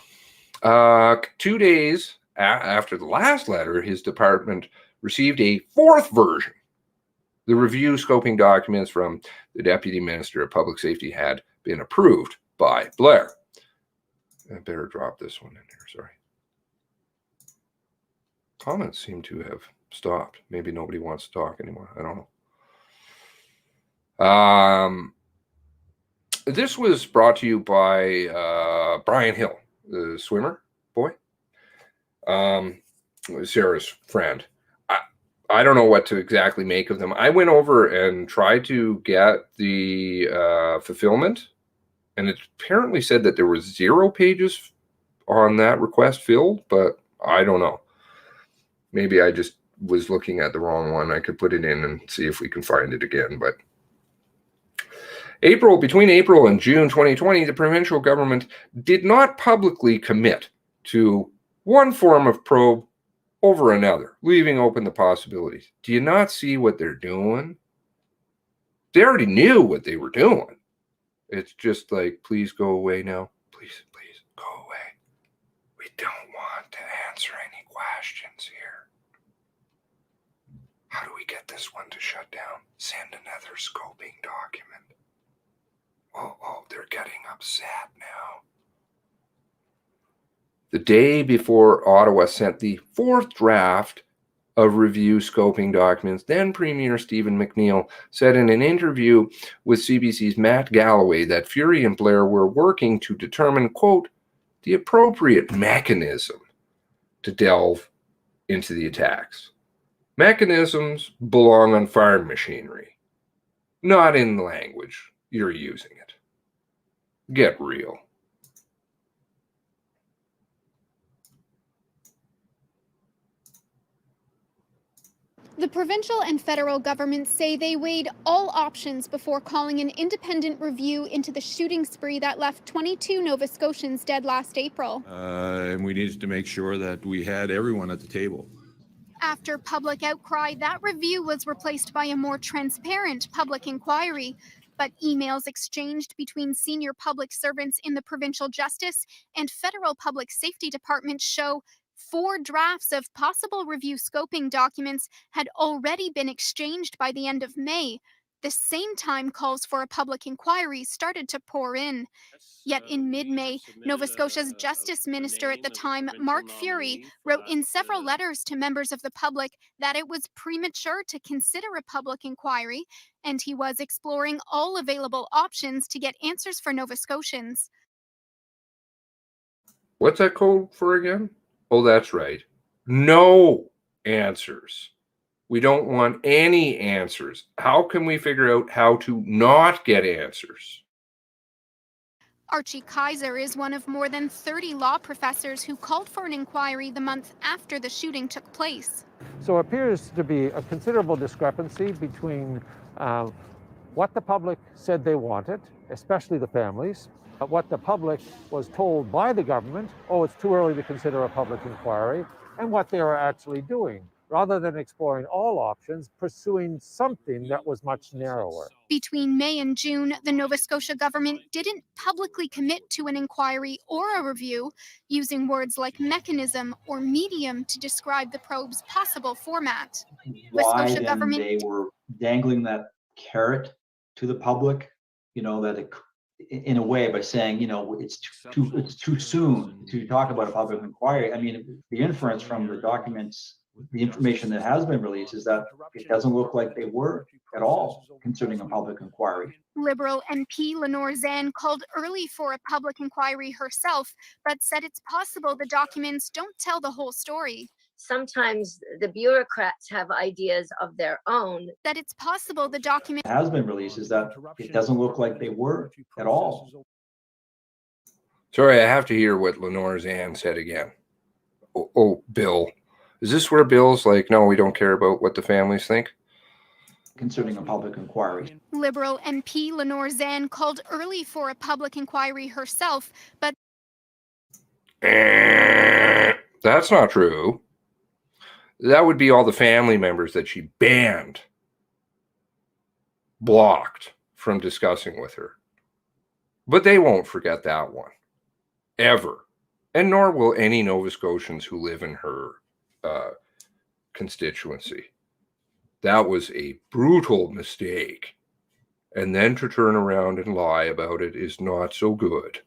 2 days after the last letter, his department received a 4th version. The review scoping documents from the Deputy Minister of Public Safety had been approved by Blair. I better drop this one in here, sorry. Comments seem to have stopped. Maybe nobody wants to talk anymore. I don't know. This was brought to you by Brian Hill, the swimmer boy. Sarah's friend. I don't know what to exactly make of them. I went over and tried to get the fulfillment, and it apparently said that there were 0 pages on that request filled, but I don't know. Maybe I just was looking at the wrong one. I could put it in and see if we can find it again. But between April and June 2020, the provincial government did not publicly commit to one form of probe over another, leaving open the possibilities. Do you not see what they're doing? They already knew what they were doing. It's just like, please go away now. Please go away. We don't want to answer any questions here. How do we get this one to shut down? Send another scoping document. Oh, they're getting upset now. The day before Ottawa sent the 4th draft of review scoping documents, then Premier Stephen McNeil said in an interview with CBC's Matt Galloway that Fury and Blair were working to determine, quote, the appropriate mechanism to delve into the attacks. Mechanisms belong on farm machinery, not in the language you're using it. Get real. The provincial and federal governments say they weighed all options before calling an independent review into the shooting spree that left 22 Nova Scotians dead last April. And we needed to make sure that we had everyone at the table. After public outcry, that review was replaced by a more transparent public inquiry. But emails exchanged between senior public servants in the provincial justice and federal public safety departments show 4 drafts of possible review scoping documents had already been exchanged by the end of May. The same time calls for a public inquiry started to pour in. Yet in mid-May, Nova Scotia's Justice Minister at the time, Mark Fury, wrote in several letters to members of the public that it was premature to consider a public inquiry, and he was exploring all available options to get answers for Nova Scotians. What's that code for again? Oh, that's right. No answers. We don't want any answers. How can we figure out how to not get answers? Archie Kaiser is one of more than 30 law professors who called for an inquiry the month after the shooting took place. So it appears to be a considerable discrepancy between what the public said they wanted, especially the families, what the public was told by the government, oh, it's too early to consider a public inquiry, and what they are actually doing, rather than exploring all options, pursuing something that was much narrower. Between May and June, the Nova Scotia government didn't publicly commit to an inquiry or a review, using words like mechanism or medium to describe the probe's possible format. Why then they were dangling that carrot to the public, you know, that it, in a way, by saying, you know, it's too soon to talk about a public inquiry. I mean, the inference from the documents, the information that has been released, is that it doesn't look like they were at all considering a public inquiry. Liberal MP Lenore Zan called early for a public inquiry herself, but said it's possible the documents don't tell the whole story. Sometimes the bureaucrats have ideas of their own. That it's possible the document Has been released is that it doesn't look like they were at all. Sorry, I have to hear what Lenore Zan said again. Oh, Bill. Is this where Bill's like, no, we don't care about what the families think? Concerning a public inquiry. Liberal MP Lenore Zan called early for a public inquiry herself, but that's not true. That would be all the family members that she banned, blocked from discussing with her. But they won't forget that one, ever. And nor will any Nova Scotians who live in her constituency. That was a brutal mistake. And then to turn around and lie about it is not so good.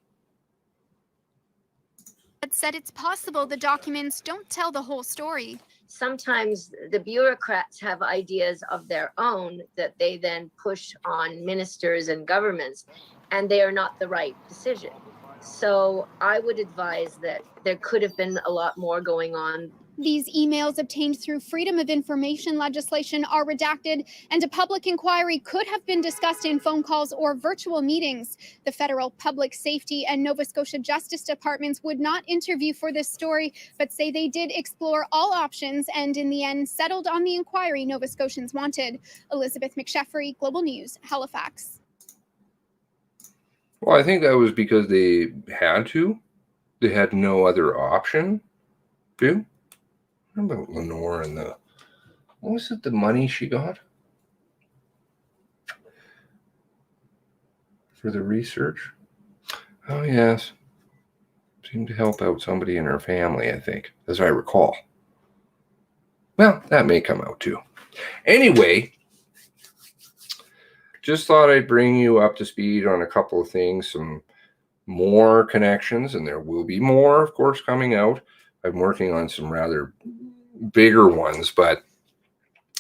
said it's possible the documents don't tell the whole story. Sometimes the bureaucrats have ideas of their own that they then push on ministers and governments, and they are not the right decision. So I would advise that there could have been a lot more going on. These emails obtained through Freedom of Information legislation are redacted, and a public inquiry could have been discussed in phone calls or virtual meetings. The Federal Public Safety and Nova Scotia Justice Departments would not interview for this story, but say they did explore all options and in the end settled on the inquiry Nova Scotians wanted. Elizabeth McSheffrey, Global News, Halifax. Well, I think that was because they had to. They had no other option. What about Lenore and what was it, the money she got for the research? Oh, yes. Seemed to help out somebody in her family, I think, as I recall. Well, that may come out too. Anyway, just thought I'd bring you up to speed on a couple of things, some more connections, and there will be more, of course, coming out. I'm working on some rather bigger ones, but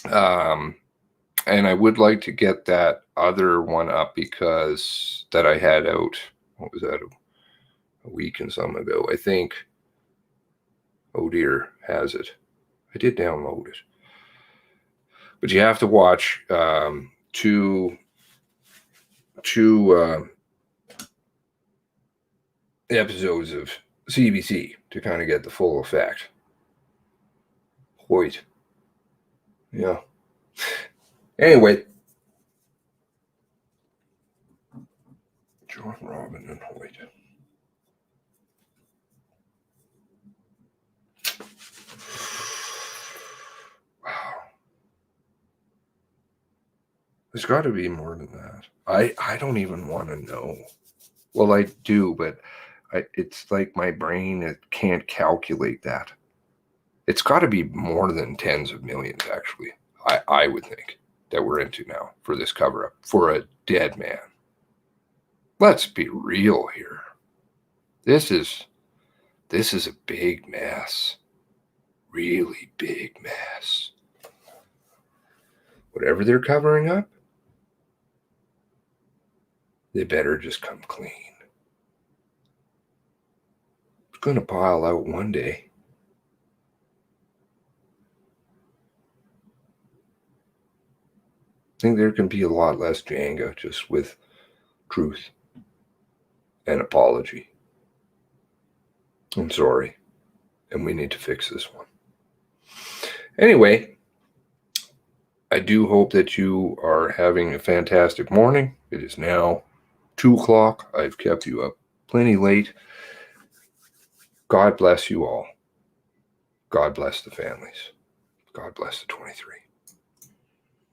and I would like to get that other one up because that I had out, what was that, a week and some ago, I think. Oh dear, has it? I did download it. But you have to watch two episodes of CBC to kind of get the full effect. Hoyt. Yeah. Anyway. John Robin and Hoyt. Wow. There's got to be more than that. I don't even want to know. Well, I do, but it's like my brain, it can't calculate that. It's got to be more than tens of millions, actually, I would think, that we're into now for this cover-up, for a dead man. Let's be real here. This is a big mess. Really big mess. Whatever they're covering up, they better just come clean. It's going to pile out one day. I think there can be a lot less Jenga just with truth. an apology. I'm sorry. And we need to fix this one. Anyway, I do hope that you are having a fantastic morning. It is now 2 o'clock. I've kept you up plenty late. God bless you all. God bless the families. God bless the 23.